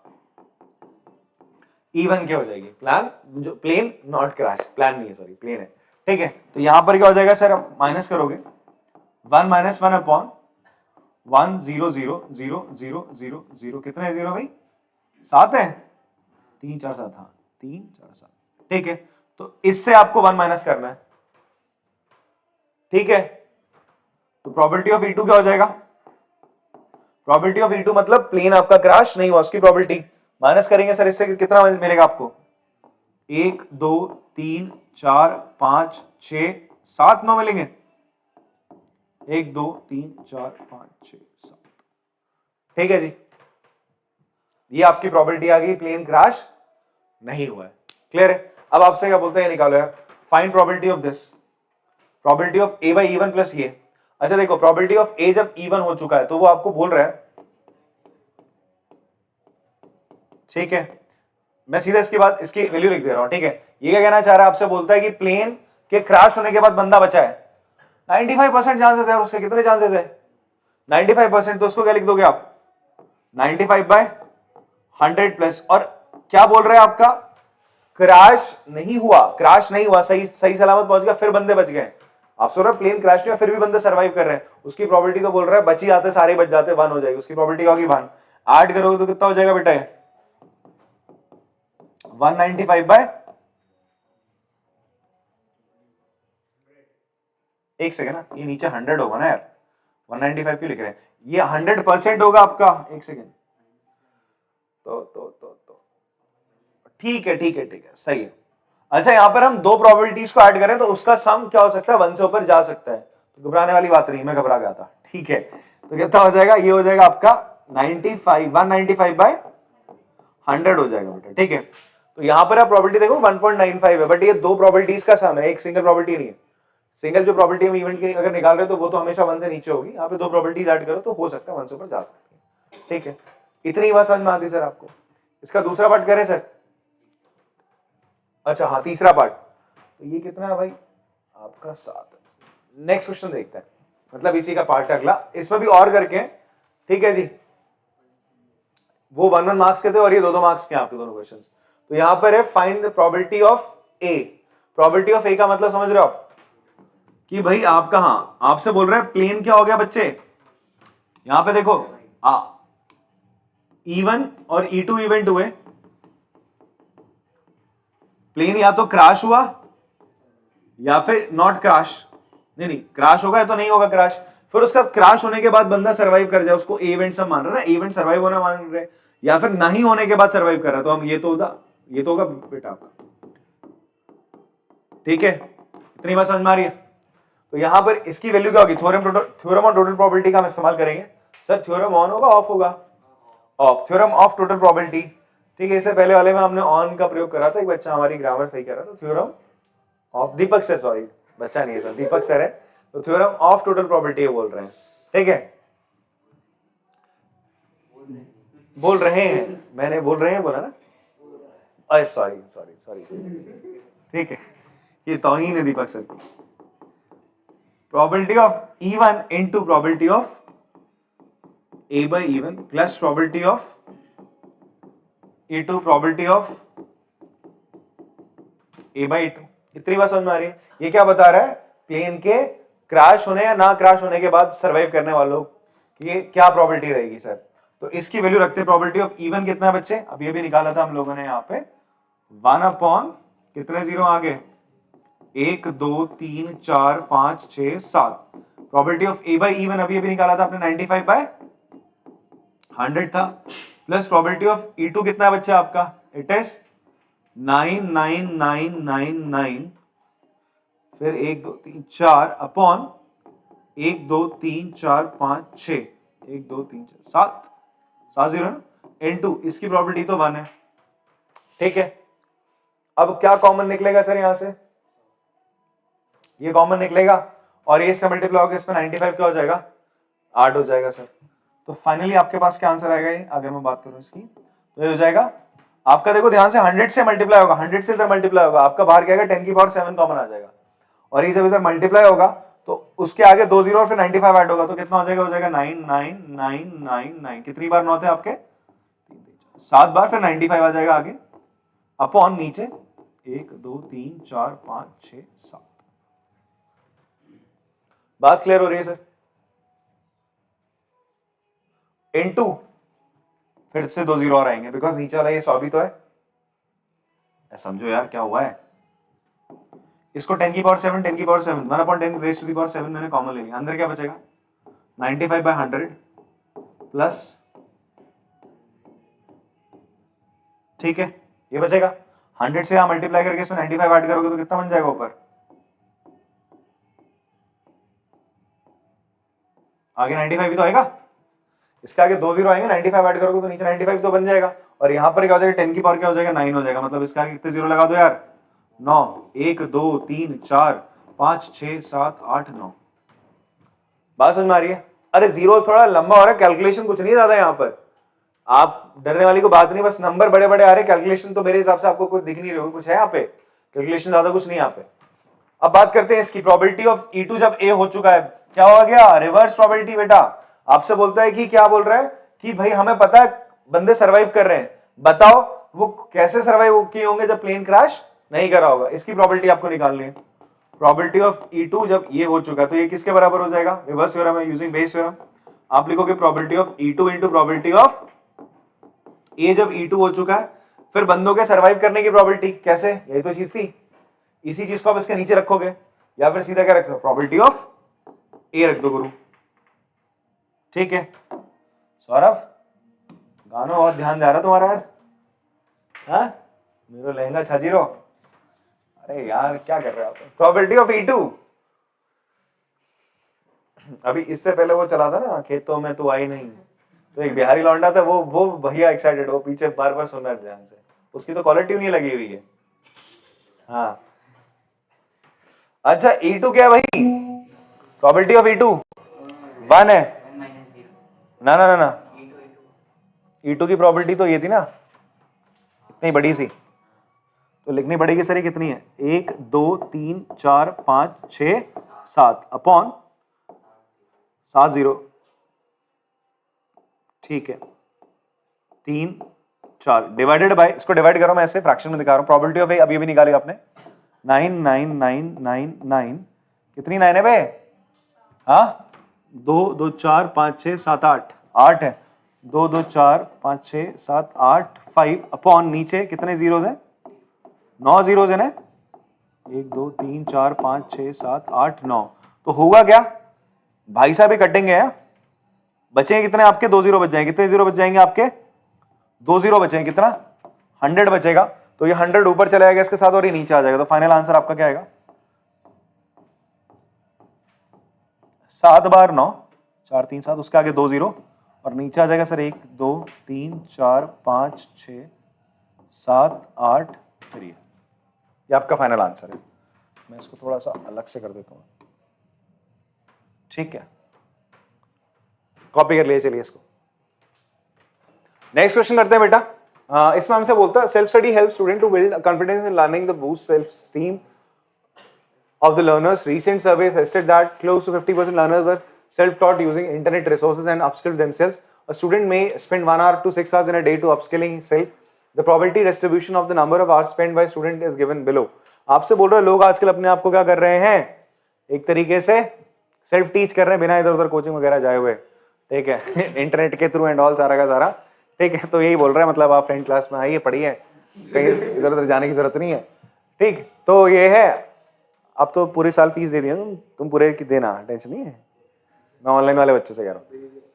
E1 क्या हो जाएगी, प्लान जो प्लेन नॉट क्रैश, प्लान नहीं है सॉरी प्लेन है, ठीक है। तो यहां पर क्या हो जाएगा सर, आप माइनस करोगे 1 माइनस 1 अपॉन 1 0 0 0 0 0 0, कितने जीरो भाई, 7 है, 3 4 7, हाँ 3 4 7, ठीक है। तो इससे आपको 1 माइनस करना है, ठीक है। तो प्रोबेबिलिटी ऑफ E2 क्या हो जाएगा, प्रोबेबिलिटी ऑफ E2 मतलब प्लेन आपका क्रैश नहीं हुआ, उसकी प्रोबेबिलिटी माइनस करेंगे सर, इससे कितना मिलेगा आपको, 1 2 3 4 5 6 7 9 मिलेंगे, 1 2 3 4 5 6 7, ठीक है जी। ये आपकी प्रोबेबिलिटी आ गई, प्लेन क्रैश नहीं हुआ है, क्लियर है। अब आपसे क्या बोलते हैं, निकालो यार, find probability of this, probability of A by E1 plus ये। अच्छा देखो प्रोबेबिलिटी ऑफ A जब E1 हो चुका है तो वो आपको बोल रहा है, ठीक है, मैं सीधा इसके बाद इसकी वैल्यू लिख दे रहा हूं, ठीक है। ये क्या कहना चाह रहा है, आपसे बोलता है कि प्लेन के क्रैश होने के बाद बंदा बचा है, 95% चांसेस है, उसके कितने चांसेस है, 95%, तो उसको क्या लिख दोगे आप, 95/100 प्लस, और क्या बोल रहे हैं आपका, क्रैश नहीं हुआ, क्रैश नहीं हुआ, सही सही सलामत पहुंच गया, फिर बंदे बच गए। आप सोच रहे हो प्लेन क्रैश नहीं हुआ फिर भी बंदे सर्वाइव कर रहे हैं, उसकी प्रोबेबिलिटी तो बोल रहा है बच ही आते सारे बच जाते, 1 हो जाएगी, उसकी प्रोबेबिलिटी होगी 1। ऐड करोगे तो कितना हो जाएगा बेटा, 195 एक सेकेंड ना, ये नीचे 100 होगा ना यार, 195 क्यों लिख रहे हैं, ये 100% होगा आपका, एक सेकेंड, तो ठीक है ठीक है ठीक है, सही है। अच्छा यहां पर हम दो प्रोबेबिलिटीज को ऐड करें तो उसका सम क्या हो सकता है, 1 से ऊपर जा सकता है, तो घबराने वाली बात नहीं, मैं घबरा गया था, ठीक है। तो कितना हो जाएगा, ये हो जाएगा आपका 195/100 हो जाएगा बेटा, ठीक है। तो यहां पर आप प्रोबेबिलिटी देखो 1.95 है, बट ये दो प्रोबेबिलिटीज का सम है, एक सिंगल प्रोबेबिलिटी नहीं है। सिंगल जो प्रोबेबिलिटी हम इवेंट की अगर निकाल रहे हो तो वो तो हमेशा 1 से नीचे होगी, यहाँ पे दो प्रोबेबिलिटीज ऐड करो तो हो सकता है 1 से ऊपर जा सकती है, ठीक है। इतनी बात समझ में आती सर आपको। इसका दूसरा पार्ट करें सर, अच्छा हाँ तीसरा पार्ट, तो ये कितना है भाई आपका 7। नेक्स्ट क्वेश्चन देखते हैं, मतलब इसी का पार्ट है अगला, इसमें भी और करके, ठीक है जी। वो 1 1 मार्क्स के थे और ये 2 2 मार्क्स के आपके दोनों क्वेश्चंस। तो यहां पर है find the probability of A. Probability of A का मतलब समझ रहे हो आप कि भाई आपका, हाँ आपसे बोल रहे हैं प्लेन क्या हो गया बच्चे, यहां पे देखो E1 और E2 इवेंट हुए, प्लेन या तो क्रैश हुआ या फिर नॉट क्रैश, नहीं क्रैश होगा या तो नहीं होगा क्रैश, फिर उसका क्रैश होने के बाद बंदा सर्वाइव कर जाए, उसको इवेंट सब मान रहे हैं, इवेंट सर्वाइव होना मान रहे हैं, या फिर नहीं होने के बाद सर्वाइव कर रहा है, तो हम ये तो होगा बेटा आपका, ठीक है। इतनी बात समझ में आ रही है। तो यहां पर इसकी वैल्यू क्या होगी, थ्योरम ऑन टोटल प्रोबेबिलिटी का हम इस्तेमाल करेंगे। सर थ्योरम ऑन होगा ऑफ होगा, of, theorem of total probability ठीक है, इससे पहले वाले में हमने ऑन का प्रयोग करा था, एक बच्चा हमारी ग्रामर सही करा, तो theorem of Deepak sir, sorry बच्चा नहीं है सर, दीपक सर है, तो थ्योरम ऑफ टोटल प्रोबेबिलिटी बोल रहे हैं। ठीक है, बोल रहे हैं, मैंने बोल रहे हैं बोला ना, अरे सॉरी सॉरी सॉरी, ठीक है, ये तौहीन है दीपक सर की। Probability of E1 into probability of A by E1 plus probability of E2 probability of A by E2। इतनी बात समझ में आ रही है? ये क्या बता रहा है, प्लेन के क्रैश होने या ना क्रैश होने के बाद सर्वाइव करने वालों की क्या प्रोबेबिलिटी रहेगी सर। तो इसकी वैल्यू रखते हैं, प्रोबेबिलिटी ऑफ E1 कितना है बच्चे, अब ये भी निकाला था हम लोगों ने यहाँ पे 1 अपॉन कितने जीरो आगे, 1 2 3 4 5 6 7। Probability of A by E1 अभी निकाला था आपने 95 बाय 100 था, प्लस प्रोबेबिलिटी ऑफ E2 कितना है बच्चा आपका, इट इज 99999, फिर 1 2 3 4 अपॉन 1 2 3 4 5 6, 1 2 3 4 7 7 जीरो ना, N2 इसकी प्रोबेबिलिटी तो 1 है। ठीक है, अब क्या कॉमन निकलेगा सर, यहां से ये कॉमन निकलेगा और ये इससे मल्टीप्लाई होकर इसमें 95 क्या हो जाएगा, 8 हो जाएगा सर। तो फाइनली आपके पास क्या आंसर आएगा, ये अगर मैं बात करूं इसकी तो ये हो जाएगा आपका, देखो ध्यान से 100 से मल्टीप्लाई होगा, 100 से इधर मल्टीप्लाई होगा, आपका बाहर क्या आएगा 10 की पावर 7 कॉमन आ जाएगा, और ये जब इधर मल्टीप्लाई होगा तो उसके आगे 2 जीरो और फिर 95 ऐड होगा, तो कितना हो जाएगा, 99999। कितनी बार 9 थे आपके, 7 बार, फिर 95 आ जाएगा आगे, अपॉन नीचे 1 2 3 4 5 6 7। बात क्लियर हो रही है सर। इनटू फिर से 2 जीरो और आएंगे, बिकॉज नीचे वाला ये 100 भी तो है, समझो यार क्या हुआ है, इसको 10 की पावर 7 10 की power 7 1 upon 10 raise to the power 7 मैंने कॉमन ले लिया, अंदर क्या बचेगा 95 बाय 100 प्लस, ठीक है ये बचेगा 100 से यहां मल्टीप्लाई करके इसमें 95 ऐड करोगे तो कितना बन जाएगा ऊपर, आगे 95 भी तो आएगा, इसके आगे 2 जीरो आएंगे, 95 ऐड करोगे तो नीचे 95 तो बन जाएगा, और यहां पर क्या हो जाएगा 10 की पावर क्या हो जाएगा 9 हो जाएगा, मतलब इसके आगे कितने जीरो लगा दो यार 9, 1 2 3 4 5 6 7 8 9। बात समझ में आ रही है? अरे जीरो थोड़ा लंबा हो रहा है, कैलकुलेशन कुछ नहीं ज्यादा यहाँ पर, आप डरने वाली को बात नहीं, बस नंबर बड़े बड़े आ रहे, कैलकुलेशन तो मेरे हिसाब से आपको कुछ दिख नहीं रही होगी, कुछ है यहाँ पे कैलकुलेशन, ज्यादा कुछ नहीं यहाँ पे। अब बात करते हैं इसकी, प्रोबेबिलिटी ऑफ E2 जब A हो चुका है क्या हो गया, रिवर्स प्रोबेबिलिटी। बेटा आपसे बोलता है कि क्या बोल रहा है कि भाई हमें पता है बंदे सर्वाइव कर रहे हैं, बताओ वो कैसे सर्वाइव किए होंगे जब प्लेन क्रैश नहीं करा होगा, इसकी प्रोबेबिलिटी आपको निकालनी है। प्रोबेबिलिटी ऑफ E2 जब ये हो चुका है तो ये किसके बराबर हो जाएगा, रिवर्स थ्योरम है यूजिंग बेस थ्योरम, आप लिखोगे probability of E2 into probability of A जब E2 हो चुका है, फिर बंदों के सर्वाइव करने की प्रोबेबिलिटी, कैसे, यही तो चीज थी, इसी चीज को आप इसके नीचे रखोगे, या फिर सीधा क्या रख दो प्रोबेबिलिटी ऑफ A रख दो गुरु। ठीक है सौरभ, गाना बहुत ध्यान दे रहा तुम्हारा यार, हाँ मेरा लहंगा छाजीरो, अरे यार क्या कर रहे हो आप, प्रोबेबिलिटी ऑफ E2। अभी इससे पहले वो चला था ना, खेतों में तो आई नहीं, तो एक बिहारी लौंडा था, वो भैया एक्साइटेड, वो पीछे बार बार सुन रहा है ध्यान से, उसकी तो कॉलर ट्यून ही लगी हुई है। हाँ अच्छा E2 क्या है भाई, प्रोबेबिलिटी ऑफ E2 1 है, ना ना ना ना, E2 की प्रोबेबिलिटी तो ये थी ना, इतनी बड़ी सी, तो लिखनी पड़ेगी सर ये कितनी है, 1 2 3 4 5 6 7 अपॉन 7 जीरो, ठीक है 3 4 डिवाइडेड बाय, इसको डिवाइड करो, मैं ऐसे फ्रैक्शन में दिखा रहा हूं, प्रोबेबिलिटी ऑफ अभी भी निकालेगा आपने 99999, कितनी 9 है बे, हाँ 2 2 4 5 6 7 8 8 है, 2 2 4 5 6 7 8 5 अपॉन नीचे कितने जीरोज हैं, 9 जीरोज है ना, 1 2 3 4 5 6 7 8 9, तो होगा क्या भाई साहब, ये कटेंगे हैं, बचेंगे कितने आपके, 2 जीरो बच जाएंगे, कितने जीरो बच जाएंगे आपके, 2 जीरो बचेंगे, कितना 100 बचेगा, तो ये 100 ऊपर चला जाएगा इसके साथ और ये नीचे आ जाएगा, तो फाइनल आंसर आपका क्या आएगा 7 बार 9 4 3 7, उसके आगे 2 जीरो और नीचे आ जाएगा सर 1 2 3 4 5 6 7 8 3 ये आपका फाइनल आंसर है। मैं इसको थोड़ा सा अलग से कर देता हूँ, ठीक है, कॉपी कर लिए। चलिए इसको नेक्स्ट क्वेश्चन करते हैं बेटा। इसमें हमसे बोलता है self study help student to build confidence in learning the boost self esteem of the learners. Recent surveys suggested that close to 50% learners were self-taught using internet resources and upskilled themselves. A student may spend 1 hour to 6 hours in a day to upskilling himself. The probability distribution of the number of hours spent by student is given below. आपसे बोल रहे हैं लोग आजकल अपने आप को क्या कर रहे हैं, एक तरीके से सेल्फ टीच कर रहे हैं बिना इधर उधर कोचिंग वगैरह जाए हुए, ठीक है, इंटरनेट के थ्रू एंड ऑल सारा का सारा, ठीक है। तो यही बोल रहे हैं, मतलब आप फ्रेंड क्लास में आइए, पढ़िए, कहीं इधर उधर जाने की जरूरत नहीं है, ठीक। तो ये है, अब तो पूरे साल फीस दे दिया तुम पूरे की देना, टेंशन नहीं है, मैं ऑनलाइन वाले बच्चों से कह रहा हूँ।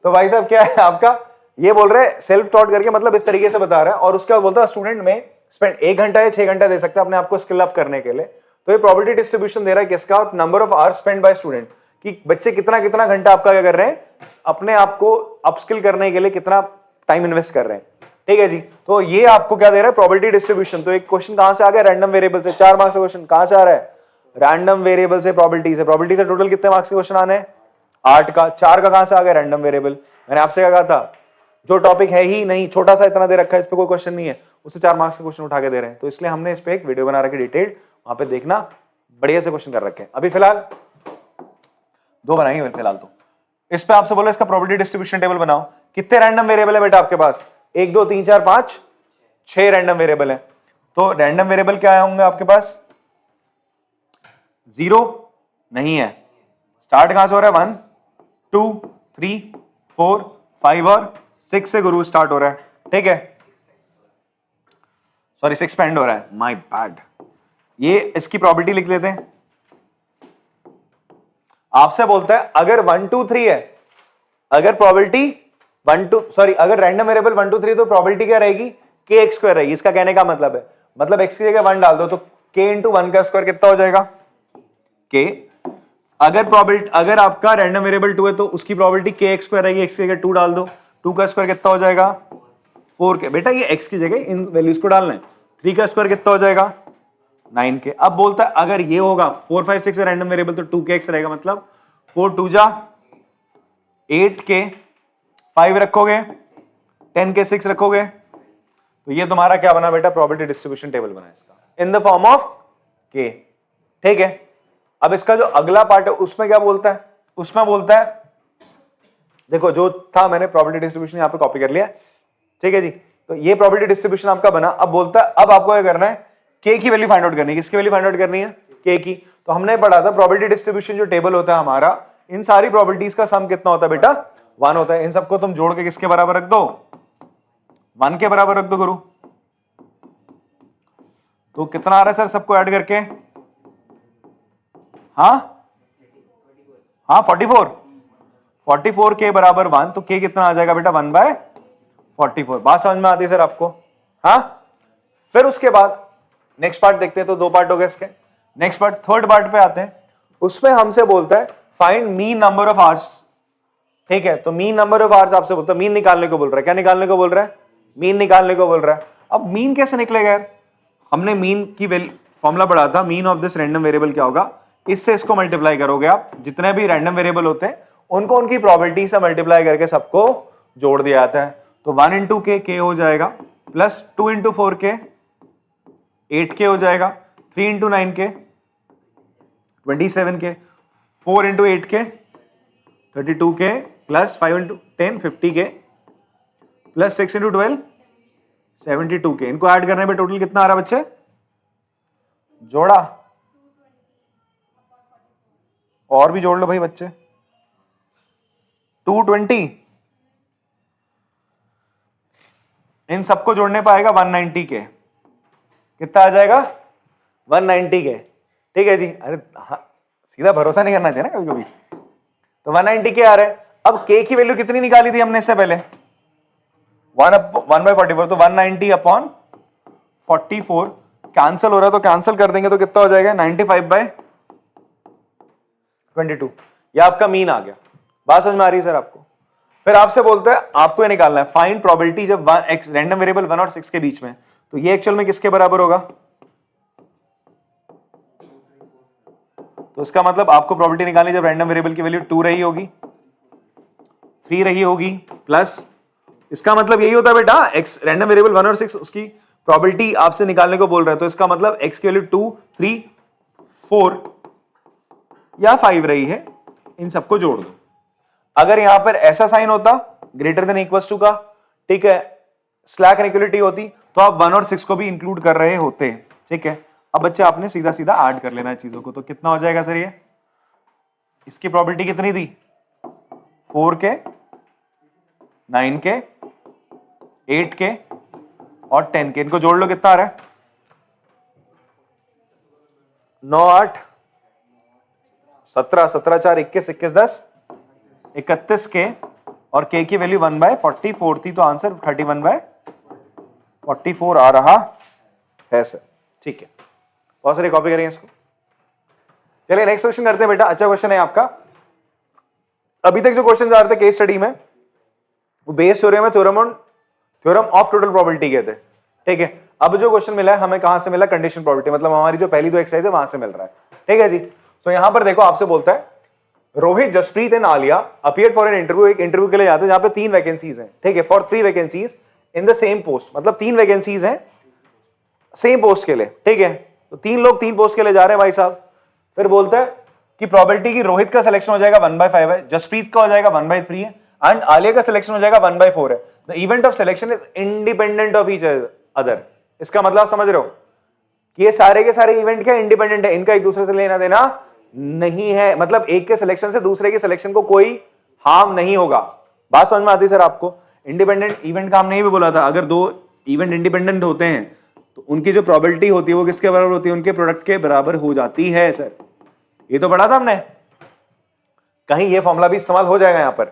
तो भाई साहब क्या है आपका, ये बोल रहे हैं सेल्फ टॉट करके, मतलब इस तरीके से बता रहा है, और उसका बोलता है स्टूडेंट में स्पेंड 1 घंटा या 6 घंटा दे सकता है अपने आप को स्किल अप करने के लिए। तो ये प्रोबेबिलिटी डिस्ट्रीब्यूशन दे रहा है किसका, number of hours spend by student, कि बच्चे कितना कितना घंटा आपका क्या कर रहे हैं अपने आप को अपस्किल करने के लिए, कितना टाइम इन्वेस्ट कर रहे हैं, ठीक है जी। तो ये आपको क्या दे रहा है, प्रोबेबिलिटी डिस्ट्रीब्यूशन। तो एक क्वेश्चन कहां से आ गया, रैंडम वेरिएबल से, 4 मार्क्स का क्वेश्चन कहां से आ रहा है, रैंडम वेरिएबल से, प्रोबेबिलिटी से। प्रोबेबिलिटी से टोटल कितने मार्क्स के क्वेश्चन आने हैं, 8 का। 4 का कहां से आ गया, रैंडम वेरिएबल। मैंने आपसे क्या कहा था, जो टॉपिक है ही नहीं, छोटा सा इतना दे रखा है, इस पे कोई क्वेश्चन नहीं है, उससे 4 मार्क्स के क्वेश्चन उठा के दे रहे हैं। तो इसलिए हमने इस पे एक वीडियो बना रखी डिटेल्ड, वहां पे देखना, बढ़िया से क्वेश्चन कर रखे हैं। अभी फिलहाल 2 बनाएंगे फिलहाल। तो इस पे आपसे बोला इसका प्रोबेबिलिटी डिस्ट्रीब्यूशन टेबल बनाओ। कितने रैंडम वेरिएबल है बेटा आपके पास, 1 2 3 4 5 6 रैंडम वेरिएबल है। तो रैंडम वेरिएबल क्या होंगे आपके पास, 0 नहीं है। स्टार्ट कहां से हो रहा है, 1 2 3 4 5 और 6 से गुरु स्टार्ट हो रहा है, ठीक है, सॉरी 6 पे एंड हो रहा है, माय बैड। ये इसकी प्रोबेबिलिटी लिख लेते हैं। आपसे बोलता है अगर 1 2 3 है, अगर प्रोबेबिलिटी 1 2 सॉरी अगर रैंडम वेरिएबल 1 2 3 तो प्रोबेबिलिटी क्या रहेगी, k x स्क्वायर रहेगी। इसका कहने का मतलब है, मतलब x की जगह 1 डाल दो तो k इंटू 1 का स्क्वायर कितना हो जाएगा, k। अगर प्रोबेबिलिटी, अगर आपका रैंडम वेरिएबल 2 है तो उसकी प्रोबेबिलिटी k x स्क्वायर रहेगी, x की जगह 2 डाल दो, 2 का स्क्वायर कितना हो जाएगा 4k। बेटा ये x की जगह इन वैल्यूज को डालना है, 3 का स्क्वायर कितना हो जाएगा 9k। अब बोलता है अगर ये होगा 4 5 6 रैंडम वेरिएबल तो 2kx रहेगा, मतलब 4 2 जा 8k, 5 रखोगे 10k, 6 रखोगे, तो ये तुम्हारा क्या बना बेटा, प्रोबेबिलिटी डिस्ट्रीब्यूशन टेबल बना इसका in the form of k, ठीक है। अब इसका जो अगला पार्ट है उसमें क्या बोलता है, उसमें बोलता है, देखो जो था मैंने प्रोबेबिलिटी डिस्ट्रीब्यूशन यहां पे कॉपी कर लिया, ठीक है जी। तो ये प्रोबेबिलिटी डिस्ट्रीब्यूशन आपका बना। अब बोलता है अब आपको क्या करना है, k की वैल्यू फाइंड आउट करनी है। किसकी वैल्यू फाइंड आउट करनी है, k की। तो हमने पढ़ा था प्रोबेबिलिटी डिस्ट्रीब्यूशन जो टेबल होता है हमारा, इन सारी प्रोबेबिलिटीज का सम कितना होता है बेटा, 1 होता है। इन सबको तुम जोड़ के किसके बराबर रख दो, 1 के बराबर रख दो गुरु। तो कितना आ रहा है सर सबको ऐड करके, हाँ 44 के बराबर 1, तो k कितना आ जाएगा बेटा 1/44। बात समझ में आती है सर आपको, हाँ। फिर उसके बाद नेक्स्ट पार्ट देखते हैं। तो 2 पार्ट हो गए इसके। नेक्स्ट पार्ट, थर्ड पार्ट पे आते हैं। उसमें हमसे बोलता है find mean number of hours, ठीक है। तो मीन नंबर ऑफ आवर्स आपसे बोलता है, मीन निकालने को बोल रहा है। क्या निकालने को बोल रहा है, मीन निकालने को बोल रहा है। अब मीन कैसे निकलेगा यार, हमने मीन की फॉर्मूला पढ़ा था, mean of this random variable क्या होगा, इससे इसको मल्टीप्लाई करोगे आप, जितने भी रैंडम वेरिएबल होते हैं उनको उनकी प्रोबेबिलिटी से मल्टीप्लाई करके सबको जोड़ दिया जाता है। तो 1 इंटू k हो जाएगा, प्लस 2 इंटू 4k 8k हो जाएगा, 3 into 9k 27k, 4 into 8k 32k, plus 5 into 10 50k, plus 6 into 12 72k। इनको ऐड करने पे टोटल कितना आ रहा है बच्चे, जोड़ा और भी जोड़ लो भाई बच्चे, 220। इन सबको जोड़ने पाएगा 190 के, कितना आ जाएगा 190 के, ठीक है जी। अरे हाँ, सीधा भरोसा नहीं करना चाहिए ना कभी कभी। तो 190 के आ रहे हैं। अब k की वैल्यू कितनी निकाली थी हमने इससे पहले, 1/44, तो 190 अपॉन 44 कैंसिल हो रहा है, तो कैंसिल कर देंगे तो कितना हो जाएगा 95/22। ये आपका मीन आ गया। बात समझ में आ रही है सर आपको। फिर आपसे बोलते हैं आपको ये निकालना है फाइंड प्रोबेबिलिटी जब 1 x रैंडम वेरिएबल 1 और 6 के बीच में। तो ये एक्चुअल में किसके बराबर होगा? तो इसका मतलब आपको प्रॉपर्टी निकालनी जब रैंडम वेरिएबल की वैल्यू 2 रही होगी, 3 रही होगी, प्लस इसका मतलब यही होता है बेटा, एक्स रैंडम वेरिएबल 1 और 6 उसकी प्रॉपर्टी आपसे निकालने को बोल रहा है, तो इसका मतलब एक्स की वैल्यू 2, 3, 4 या 5 रही है, इन सबको जोड़ दो। अगर यहां पर ऐसा साइन होता ग्रेटर देन इक्वल्स टू का, ठीक है, स्लैक इनइक्वालिटी होती, तो आप 1 और 6 को भी इंक्लूड कर रहे होते, ठीक है। अब बच्चे आपने सीधा सीधा ऐड कर लेना है चीजों को, तो कितना हो जाएगा सर ये? इसकी प्रॉपर्टी कितनी थी? 4 के, 9 के, 8 के और 10 के, इनको जोड़ लो, कितना आ रहा है? 9, 8, 17, 17, 4, 21, 21, 10, 31 के, और के की वैल्यू 1/44 थी, तो आंसर 31/44 आ रहा है सर, ठीक है। बहुत सारी कॉपी करेंगे इसको। चलिए नेक्स्ट क्वेश्चन करते हैं बेटा, अच्छा क्वेश्चन है आपका। अभी तक जो क्वेश्चन आ रहे थे केस स्टडी में, वो बेस थ्योरम है, थ्योरम ऑफ टोटल प्रोबेबिलिटी के थे, ठीक है। अब जो क्वेश्चन मिला है हमें कहां से मिला? कंडीशन प्रोबेबिलिटी, मतलब हमारी जो पहली दो एक्सरसाइज है वहां से मिल रहा है, ठीक है जी। तो यहां पर देखो आपसे बोलता है Rohit, Jasprit and Alia appeared for an interview, एक इंटरव्यू के लिए जाते हैं जहां पे 3 वैकेंसीज हैं, ठीक है, for 3 vacancies in the same post, मतलब 3 वैकेंसीज हैं सेम पोस्ट के लिए, ठीक है। तो 3 लोग 3 पोस्ट के लिए जा रहे हैं भाई साहब। फिर बोलता है कि प्रोबेबिलिटी की रोहित का सिलेक्शन हो जाएगा 1/5 है, जसप्रीत का हो जाएगा 1/3 है, एंड आलिया का सिलेक्शन हो जाएगा 1/4 है। The event of selection is independent of each other. इसका मतलब समझ रहे हो कि ये सारे के सारे इवेंट क्या इंडिपेंडेंट है, इनका एक दूसरे से लेना देना नहीं है, मतलब एक के सिलेक्शन से दूसरे के सिलेक्शन को कोई हार्म नहीं होगा। बात समझ में आती है सर आपको? इंडिपेंडेंट इवेंट का हमने ये भी बोला था, अगर 2 इवेंट इंडिपेंडेंट होते हैं तो उनकी जो प्रोबेबिलिटी होती है वो किसके बराबर होती है? उनके प्रोडक्ट के बराबर हो जाती है सर। ये तो पढ़ा था हमने, कहीं ये फॉर्मूला भी इस्तेमाल हो जाएगा यहां पर,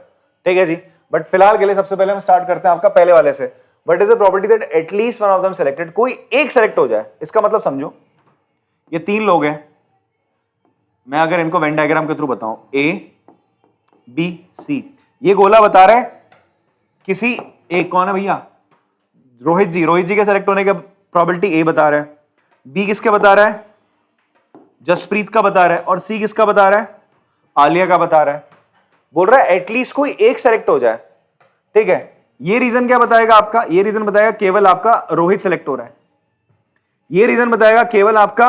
ठीक है जी। बट फिलहाल के लिए सबसे पहले हम स्टार्ट करते हैं आपका पहले वाले से। What is the probability that at least one of them selected, कोई एक सेलेक्ट हो जाए। इसका मतलब समझो ये 3 लोग हैं, मैं अगर इनको वेन डायग्राम के थ्रू बताऊं, ए बी सी, ये गोला बता रहा है किसी एक, कौन है भैया? रोहित जी। रोहित जी के सेलेक्ट होने का प्रोबेबिलिटी ए बता रहा है, बी किसके बता रहा है? जसप्रीत का बता रहा है, और सी किसका बता रहा है? आलिया का बता रहा है। बोल रहा है एटलीस्ट कोई एक सेलेक्ट हो जाए, ठीक है। ये रीजन क्या बताएगा आपका? ये रीजन बताएगा केवल आपका रोहित सेलेक्ट हो रहा है, ये रीजन बताएगा केवल आपका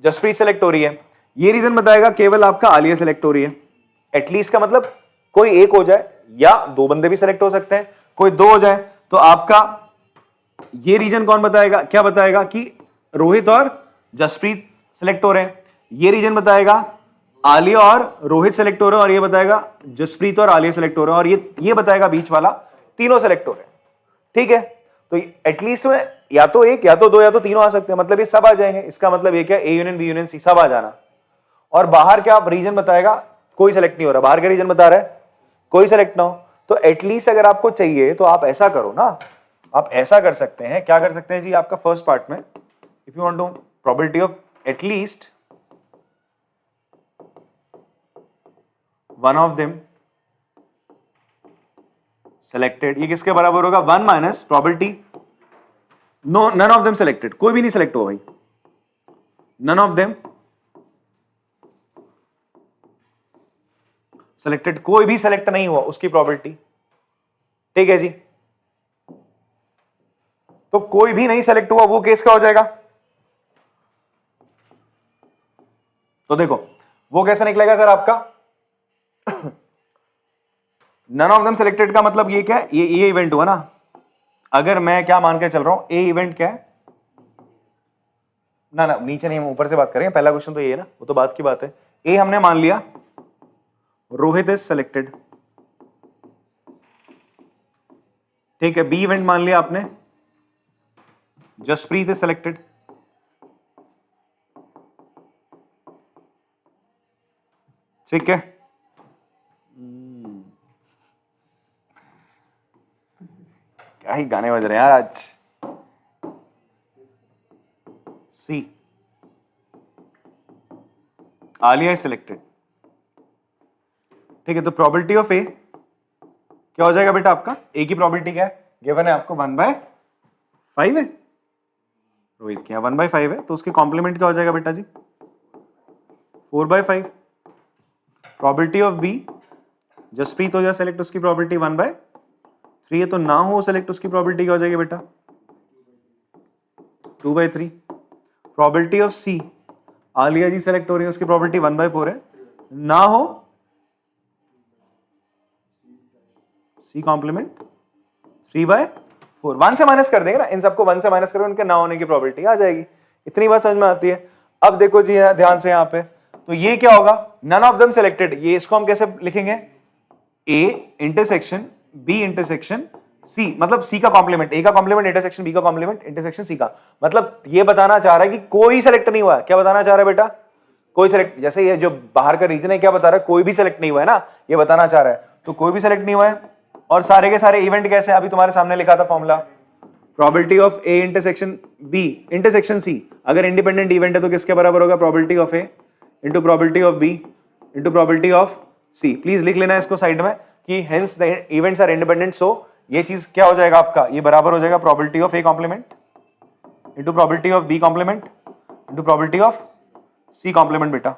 जसप्रीत सेलेक्ट हो रही है, ये रीजन बताएगा केवल आपका आलिया सेलेक्ट हो रही है। एटलीस्ट का मतलब कोई एक हो जाए, या 2 बंदे भी सेलेक्ट हो सकते हैं, कोई 2 हो जाए, तो आपका ये रीजन कौन बताएगा? क्या बताएगा कि रोहित और जसप्रीत सेलेक्ट हो रहे हैं, ये रीजन बताएगा आलिया और रोहित सेलेक्ट हो रहे हैं, और ये बताएगा जसप्रीत और आलिया सेलेक्ट हो रहे हैं, और ये बताएगा बीच वाला तीनों सेलेक्ट हो रहे हैं, ठीक है। तो एटलीस्ट में या तो एक, या तो 2, या तो तीनों आ सकते हैं, मतलब ये सब आ जाएंगे। इसका मतलब ये क्या? A union B union C सब आ जाना। और बाहर क्या रीजन बताएगा? कोई सेलेक्ट नहीं हो रहा, बाहर का रीजन बता रहा है कोई सेलेक्ट ना हो। तो एटलीस्ट अगर आपको चाहिए तो आप ऐसा करो ना, आप ऐसा कर सकते हैं। क्या कर सकते हैं जी? आपका फर्स्ट पार्ट में, if you want to probability of at least one of them selected, ये किसके बराबर होगा? 1 minus probability no none of them selected, कोई भी नहीं सेलेक्ट हुआ भाई, नन ऑफ देम सेलेक्टेड, कोई भी सेलेक्ट नहीं हुआ उसकी प्रोबेबिलिटी, ठीक है जी। तो कोई भी नहीं सेलेक्ट हुआ वो केस का हो जाएगा। तो देखो वो कैसे निकलेगा सर आपका? नन ऑफ देम सेलेक्टेड का मतलब ये क्या है? ये इवेंट हुआ ना। अगर मैं क्या मान के चल रहा हूं, ए इवेंट क्या है ना, नीचे नहीं, हम ऊपर से बात करेंगे, पहला क्वेश्चन तो ये है ना, वो तो बात की बात है। ए हमने मान लिया रोहित इज सेलेक्टेड, ठीक है। बी इवेंट मान लिया आपने जसप्रीत इज सेलेक्टेड, ठीक है। क्या ही गाने बज रहे हैं यार आज। सी आलिया इज सिलेक्टेड, ठीक है। तो प्रोबेबिलिटी ऑफ ए क्या हो जाएगा बेटा आपका? ए की प्रोबेबिलिटी क्या है? गिवन है आपको 1/4, 5 है, रोहित के यहाँ 1/5 है, तो उसके कॉम्प्लीमेंट क्या हो जाएगा बेटा जी? 4/5। प्रॉपर्टी ऑफ बी, जसप्रीत हो जाए सेलेक्ट, उसकी प्रॉपर्टी 1/3 है, तो ना हो सेलेक्ट, उसकी प्रॉपर्टी क्या हो जाएगी बेटा? 2/3। Property of C, Alia ji select हो रही है, उसकी प्रॉपर्टी 1/4 है, ना हो सी कॉम्प्लीमेंट 3/4। 1 से माइनस कर देंगे ना, इन सबको 1 से माइनस करो, इनके ना होने की प्रॉपर्टी आ जाएगी। इतनी बात समझ में आती है। अब देखो जी ध्यान से यहाँ पे, तो ये क्या होगा? None of them selected. ये इसको हम कैसे लिखेंगे? A intersection B intersection C, मतलब सी का कॉम्प्लीमेंट, ए का कॉम्प्लीमेंट इंटरसेक्शन बी का कॉम्प्लीमेंट इंटरसेक्शन सी का। मतलब ये बताना चाह रहा है कि कोई सेलेक्ट नहीं हुआ है। क्या बताना चाह रहा है बेटा? कोई सेलेक्ट, जैसे ये जो बाहर का रीजन है क्या बता रहा है? कोई भी सेलेक्ट नहीं हुआ है ना, ये बताना चाह रहा है। तो कोई भी सेलेक्ट नहीं हुआ है, और सारे के सारे इवेंट कैसे? अभी तुम्हारे सामने लिखा था formula, probability of A intersection B intersection C. अगर इंडिपेंडेंट इवेंट है तो किसके बराबर होगा? Probability of A into probability of B into probability of C. Please लिख लेना इसको साइड में कि hence the events are independent, so ये चीज क्या हो जाएगा आपका? ये बराबर हो जाएगा probability of A complement into probability of B complement into probability of C complement. बेटा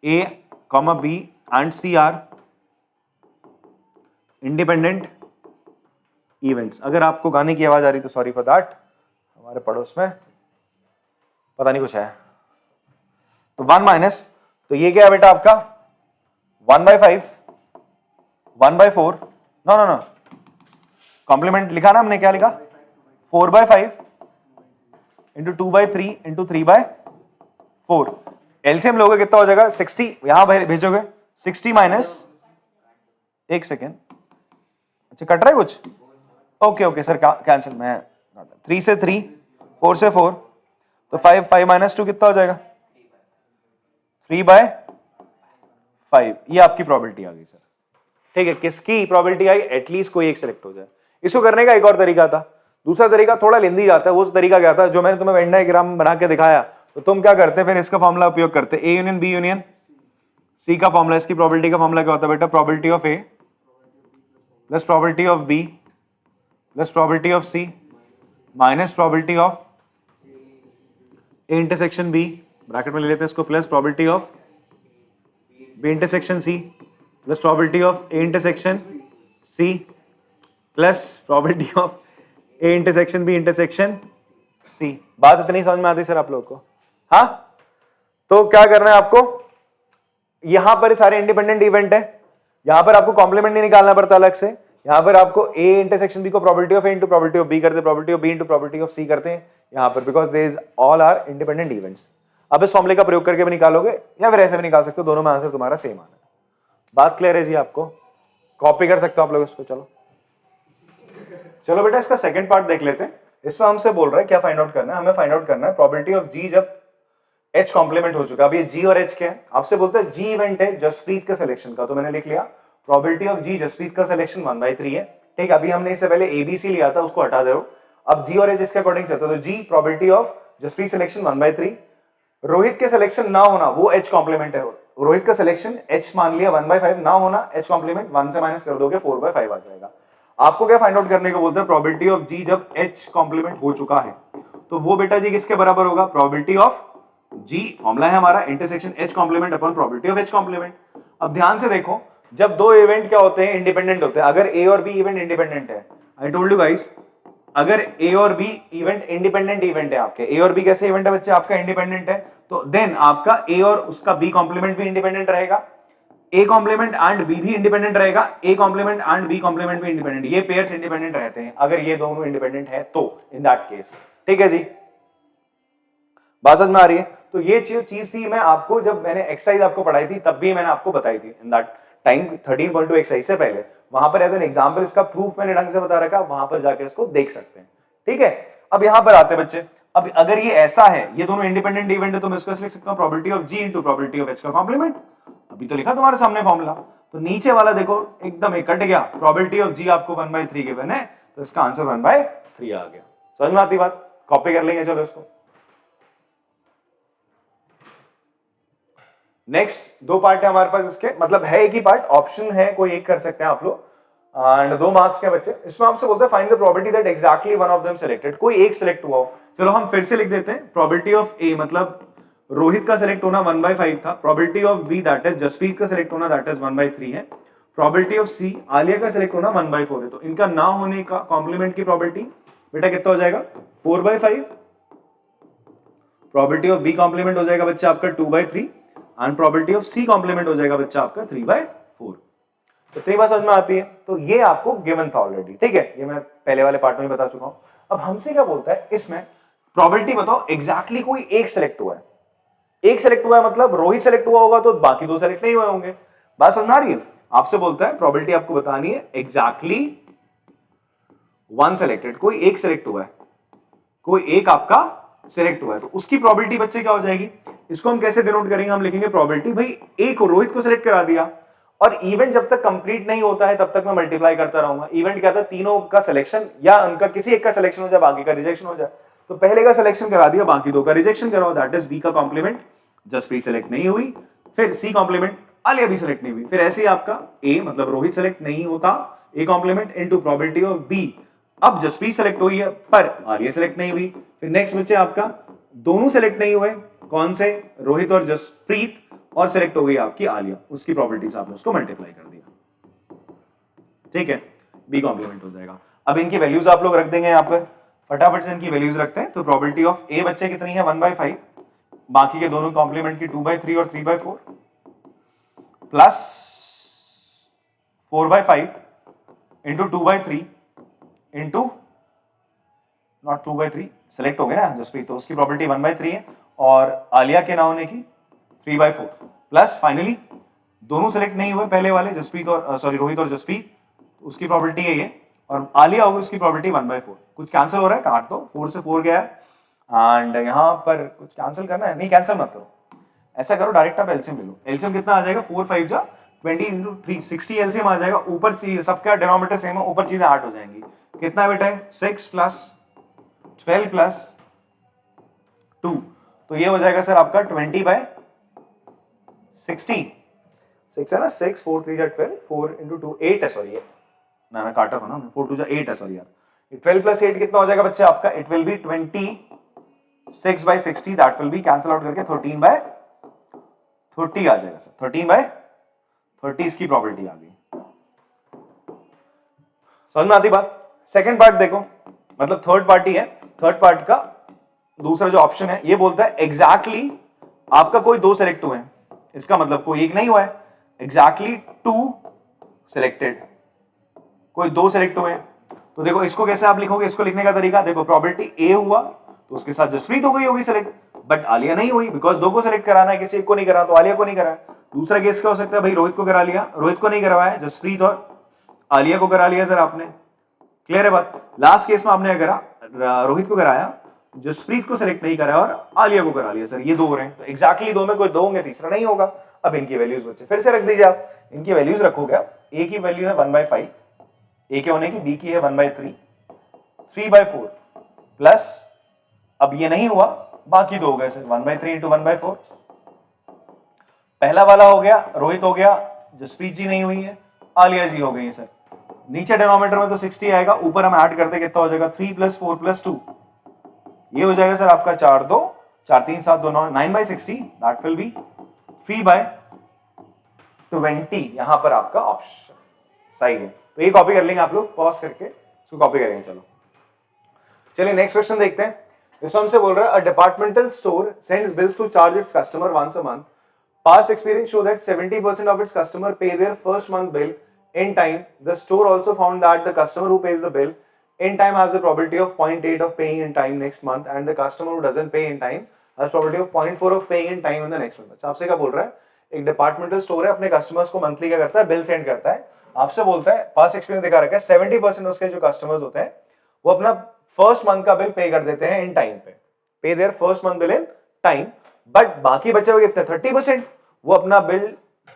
A comma B and C are independent events. अगर आपको गाने की आवाज आ रही तो सॉरी फॉर दैट, हमारे पड़ोस में पता नहीं कुछ है। तो 1 माइनस, तो ये क्या है बेटा आपका? 1/5 1/4, नो नो नो, कॉम्प्लीमेंट लिखा ना हमने, क्या लिखा? 4/5 इंटू 2/3 इंटू 3/4। एलसीएम लोगे कितना हो जाएगा? 60। यहां भेजोगे 60 माइनस, एक सेकेंड, अच्छा कट रहा है कुछ? Okay okay sir, cancel. मैं 3 से 3, 4 से 4, तो 5 माइनस 2 कितना हो जाएगा? 3/5। ये आपकी प्रॉबिलिटी आ गई सर। ठीक है, किसकी प्रॉबिलिटी आई? एटलीस्ट कोई एक सिलेक्ट हो जाए। इसको करने का एक और तरीका था, दूसरा तरीका थोड़ा लेंदी जाता है। वो तरीका क्या था जो मैंने तुम्हें वेन डायग्राम बना के दिखाया? तो तुम क्या करते? फिर इसका फॉर्मूला उपयोग करते, A union B union C का फॉर्मूला। इसकी प्रॉबिलिटी का फॉर्मूला क्या होता है बेटा? Probability of A plus probability of B plus probability of C minus probability of A intersection B, bracket में ले लेते हैं इसको, plus probability of B intersection C plus probability of A intersection C plus probability of A intersection B intersection C. बात इतनी समझ में आती सर आप लोग को? हाँ, तो क्या करना है आपको? यहां पर सारे इंडिपेंडेंट इवेंट है, यहां पर आपको कॉम्प्लीमेंट नहीं निकालना पड़ता अलग से। यहां पर आपको ए इंटरसेक्शन बी को probability of A into probability of B करते, probability of B into probability of C करते हैं यहां पर, because they is all are independent events. अब इस फॉर्मूले का प्रयोग करके भी निकालोगे या फिर ऐसे भी निकाल सकते हो, दोनों में आंसर तुम्हारा सेम आना है। बात क्लियर है जी? आपको कॉपी कर सकते हो आप लोग इसको। चलो चलो बेटा, इसका सेकंड पार्ट देख लेते हैं। इसमें हमसे बोल रहा है क्या फाइंड आउट करना है? हमें फाइंड आउट करना है प्रोबेबिलिटी ऑफ जी जब एच कॉम्प्लीमेंट हो चुका। अब ये जी और एच क्या है? आपसे बोलते हैं जी इवेंट है जसप्रीत का सिलेक्शन का, तो मैंने लिख लिया प्रोबेबिलिटी ऑफ जी जसप्रीत का सिलेक्शन 1/3 है। ठीक, अभी हमने इससे पहले एबीसी लिया था, उसको हटा दे। अब जी और एच इसके अकॉर्डिंग चलता है, तो जी probability of Jasprit selection 1/3। Rohit के सिलेक्शन ना होना, वो एच कॉम्प्लीमेंट है। रोहित का सिलेक्शन एच मान लिया 1/5, ना होना एच कॉम्प्लीमेंट, 1 से माइनस कर दोगे 4/5 आ जाएगा। आपको क्या फाइंड आउट करने को बोलते हैं? प्रोबेबिलिटी ऑफ जी जब एच कॉम्प्लीमेंट हो चुका है, तो वो बेटा जी किसके बराबर होगा? प्रोबेबिलिटी ऑफ जी, फॉर्मूला है हमारा intersection H complement upon probability of H complement. अब ध्यान से देखो, जब दो इवेंट क्या होते हैं? इंडिपेंडेंट होते हैं। अगर ए और बी इवेंट इंडिपेंडेंट है, आई टोल्ड यू गाइस, अगर ए और बी इवेंट इंडिपेंडेंट इवेंट है आपके, ए और बी कैसे इवेंट है बच्चे? आपका इंडिपेंडेंट है, तो देन आपका ए और उसका बी कॉम्प्लीमेंट भी इंडिपेंडेंट रहेगा, ए कॉम्प्लीमेंट एंड बी भी इंडिपेंडेंट रहेगा, A complement and B complement भी इंडिपेंडेंट। ये पेयर्स इंडिपेंडेंट रहते हैं अगर ये दोनों इंडिपेंडेंट है तो, इन दैट केस। ठीक है जी, बात समझ में आ रही है? तो ये चीज थी, मैं आपको जब मैंने एक्सरसाइज आपको पढ़ाई थी तब भी मैंने आपको बताई थी इन दैट टाइम 13.2 एक्सरसाइज से पहले। वहां पर एज एन एग्जांपल इसका प्रूफ मैंने ढंग से बता रखा, वहां पर जाके इसको देख सकते हैं। ठीक है, अब यहां पर आते हैं बच्चे। अब अगर ये ऐसा है, ये दोनों इंडिपेंडेंट इवेंट है, तो मैं इसको लिख सकता हूं probability of G into probability of H का कॉम्प्लीमेंट। अभी तो लिखा तुम्हारे सामने फॉर्मूला, तो नीचे वाला देखो एकदम एक कट गया। प्रोबेबिलिटी ऑफ जी आपको 1/3 गिवन है, तो इसका आंसर 1/3 आ गया। समझ में आती बात? कॉपी कर लेंगे चलो इसको। नेक्स्ट दो पार्ट है हमारे पास इसके, मतलब है एक ही पार्ट, ऑप्शन है कोई एक कर सकते हैं आप लोग। एंड 2 मार्क्स के बच्चे। इसमें आपसे बोलते हैं find the probability that exactly one of them selected, कोई एक सिलेक्ट हुआ हो। चलो हम फिर से लिख देते हैं, प्रोबेबिलिटी ऑफ ए मतलब रोहित का सिलेक्ट होना 1/5 था, probability of B that is Jasprit का सिलेक्ट होना दैट इज 1/3 है, प्रोबेबिलिटी ऑफ सी आलिया का सिलेक्ट होना 1/4 है। तो इनका ना होने का कॉम्प्लीमेंट की प्रोबेबिलिटी बेटा कितना हो जाएगा 4/5, प्रोबेबिलिटी ऑफ बी कॉम्प्लीमेंट हो जाएगा बच्चा आपका 2/3 and probability of C complement हो जाएगा बच्चा आपका 3/4। तो इतनी बात समझ में आती है। तो ये आपको गिवन था ऑलरेडी, ठीक है, ये मैं पहले वाले पार्ट में बता चुका हूं। अब हमसे क्या बोलता है इसमें, प्रोबेबिलिटी बताओ एग्जैक्टली कोई एक सिलेक्ट हुआ है। एक सिलेक्ट हुआ है मतलब रोहित सिलेक्ट हुआ होगा तो बाकी 2 सिलेक्ट नहीं हुए होंगे। बात समझ में आ रही है? आपसे बोलता है प्रोबेबिलिटी आपको बतानी है एग्जैक्टली वन सिलेक्टेड, कोई एक सिलेक्ट हुआ है, कोई एक आपका सिलेक्ट हुआ है, तो उसकी प्रोबेबिलिटी बच्चे क्या हो जाएगी। इसको हम कैसे डिनोट करेंगे, हम लिखेंगे प्रोबेबिलिटी भाई एक को रोहित को सिलेक्ट करा दिया और इवेंट जब तक कंप्लीट नहीं होता है तब तक मैं मल्टीप्लाई करता रहूंगा। इवेंट क्या था, तीनों का सिलेक्शन या उनका किसी एक का सिलेक्शन हो जाए बाकी का रिजेक्शन हो जाए, तो पहले का सिलेक्शन करा दिया बाकी 2 का रिजेक्शन कराओ, दैट इज बी का कॉम्प्लीमेंट जसप्रीत सिलेक्ट नहीं हुई, फिर सी कॉम्प्लीमेंट आलिया भी सिलेक्ट नहीं हुई, फिर ऐसे ही आपका ए मतलब रोहित सिलेक्ट नहीं होता, A complement into probability of B, अब जसप्रीत सिलेक्ट हुई है पर आलिया सिलेक्ट नहीं हुई, फिर नेक्स्ट बच्चे आपका दोनों सिलेक्ट नहीं हुए, कौन से, रोहित और जसप्रीत, और सिलेक्ट हो गई आपकी आलिया, उसकी प्रोबेबिलिटीज आपने उसको मल्टीप्लाई कर दिया, ठीक है, बी कॉम्प्लीमेंट हो जाएगा। अब इनकी वैल्यूज आप लोग रख देंगे यहाँ पर, फटाफट से इनकी वैल्यूज रखते हैं। तो प्रोबेबिलिटी ऑफ ए बच्चे कितनी है 1/5, बाकी के दोनों कॉम्प्लीमेंट की 2/3 और 3/4 plus 4/5 into 2/3 into not 2/3 select हो गए ना जसप्रीत, तो उसकी प्रोबेबिलिटी 1/3 है और आलिया के ना होने की 3/4 प्लस फाइनली दोनों सिलेक्ट नहीं हुए पहले वाले जसप्रीत और सॉरी रोहित और जसप्रीत, उसकी प्रोबेबिलिटी है ये, और आलिया होगी उसकी प्रोबेबिलिटी 1/4। कुछ कैंसिल हो रहा है, काट दो, 4 से 4 गया एंड यहाँ पर कुछ कैंसिल करना है, नहीं कैंसिल मत करो, ऐसा करो डायरेक्ट आप एलसीएम ले लो। एलसीएम कितना आ जाएगा 4 5 जा 20 इंटू 3 60 एलसीएम आ जाएगा, ऊपर सबका डिनोमिनेटर सेम है, ऊपर चीजें 8 हो जाएंगी। कितना बेटा है 6 प्लस 12 प्लस 2, तो ये हो जाएगा सर आपका 20/60, 6 है ना, 6 4 3 12 4 इंटू 2 8 है, सॉरी ना काटा था ना 4 2 8 है, सॉरी यार, 12 प्लस 8 कितना हो जाएगा बच्चे आपका, it will be 26/60, that will be cancel out करके 13/30 आ जाएगा सर, 13/30 इसकी प्रोबेबिलिटी आ गई। समझ में आती बात। सेकंड पार्ट देखो, मतलब थर्ड पार्टी है, थर्ड पार्ट का दूसरा जो ऑप्शन है ये बोलता है एग्जैक्टली आपका कोई 2 सिलेक्ट हुए हैं, इसका मतलब कोई एक नहीं हुआ है, एग्जैक्टली 2 सिलेक्टेड, कोई 2 सिलेक्ट हुए हैं। तो देखो इसको कैसे आप लिखोगे, इसको लिखने का तरीका देखो, प्रोबेबिलिटी ए हुआ तो उसके साथ जसप्रीत हो गई होगी सिलेक्ट, बट आलिया नहीं हुई बिकॉज 2 को सिलेक्ट कराना है, किसी एक को नहीं करा तो आलिया को नहीं करा। दूसरा केस क्या हो सकता है, भाई रोहित को करा लिया, रोहित को नहीं करवाया, जसप्रीत और आलिया को करा लिया सर आपने, क्लियर है बात। लास्ट केस में आपने करा रोहित को कराया, जसप्रीत को सिलेक्ट नहीं करा और आलिया को करा लिया सर, ये 2 हो रहे हैं, तो एग्जैक्टली 2 में कोई 2 होंगे, तीसरा नहीं होगा। अब इनकी वैल्यूज बच्चे फिर से रख दीजिए आप, इनकी वैल्यूज रखोगे आप, ए की वैल्यू है 1/5, ए के होने की, बी की है 1/3, 3/4 प्लस अब ये नहीं हुआ, बाकी 2 हो गए सर 1/3 इंटू 1/4, पहला वाला हो गया रोहित हो गया, जसप्रीत जी नहीं हुई है, आलिया जी हो गई है सर। नीचे डिनोमिनेटर में तो 60 आएगा, ऊपर हम ऐड करते कितना हो जाएगा 3 + 4 + 2, ये हो जाएगा सर आपका 4 2 4 3 7 2 9 9/60, दैट विल बी 3/20, यहां पर आपका ऑप्शन सही है। तो ये कॉपी कर लेंगे आप लोग, पॉज करके इसको कॉपी करेंगे। चलो चलिए नेक्स्ट क्वेश्चन देखते हैं। इस हमसे बोल रहा है, a departmental store sends bills to charge its customer once a month, past experience show that 70% of its customer pay their first month bill in time. The store also found that the customer who pays the bill in time has the probability of 0.8 of paying in time next month, and the customer who doesn't pay in time has probability of 0.4 of paying in time in the next month. अच्छा आपसे क्या बोल रहा है, एक departmental store है, अपने customers को मंथली क्या करता है, बिल सेंड करता है। आपसे बोलता है पास्ट एक्सपीरियंस दिखा रखा है 70% उसके जो कस्टमर्स होते हैं वो अपना फर्स्ट मंथ का बिल पे कर देते हैं इन time pay, pay their first month bill in time, but बाकी बचे हुए कितने 30% वो अपना बिल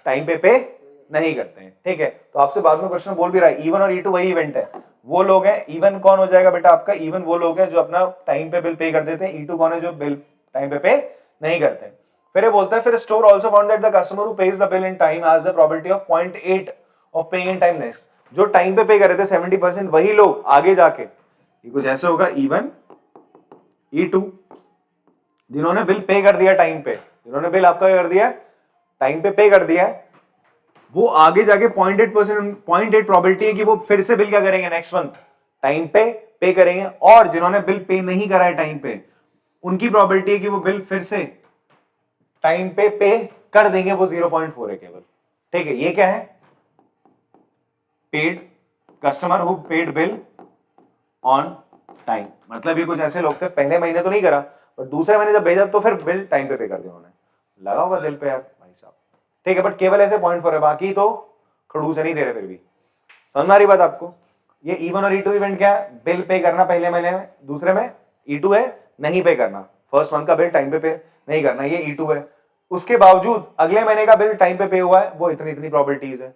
टाइम पे नहीं करते हैं, ठीक है। तो आपसे बाद में क्वेश्चन बोल भी रहा है, इवन और E2 वही इवेंट है, वो लोग हैं, इवन कौन हो जाएगा बेटा आपका, इवन वो लोग हैं जो अपना टाइम पे बिल पे कर देते हैं, E2 कौन है जो बिल टाइम पे नहीं करते। फिर ये बोलता है, फिर store also found that the customer who page the bill in time has the probability of 0.8 of paying in time next. जो टाइम पे पे कर रहे थे 70%, वही लोग आगे जाके ये कुछ ऐसे होगा E1 E2, जिन्होंने बिल पे कर दिया टाइम पे, जिन्होंने बिल आपका कर दिया टाइम पे कर दिया है, वो आगे जाके 0.8% 0.8 प्रोबेबिलिटी है कि वो फिर से बिल क्या करेंगे नेक्स्ट मंथ टाइम पे करेंगे। और जिन्होंने बिल पे नहीं करा है टाइम पे, उनकी प्रोबेबिलिटी है कि वो बिल फिर से टाइम पे कर देंगे, वो 0.4 है केवल। ठीक है, ये क्या है? Paid customer who paid bill on time. मतलब ये कुछ ऐसे लोग थे, पहले महीने तो नहीं करा, पर दूसरे महीने जब भेजा तो फिर बिल टाइम पे कर दिया उन्होंने। लगा होगा दिल पे यार भाई साहब। ठीक है, बट केवल ऐसे 0.4 है, बाकी तो खड़ूस नहीं दे रहे। फिर भी समझ में आ रही बात आपको? ये E1 और E2 इवेंट क्या है? बिल पे करना पहले महीने में, दूसरे में E2 है नहीं पे करना, फर्स्ट मंथ का बिल टाइम पे नहीं करना, ये E2 है। उसके बावजूद अगले महीने का बिल टाइम पे हुआ है, वो इतनी इतनी प्रोबेबिलिटीज है।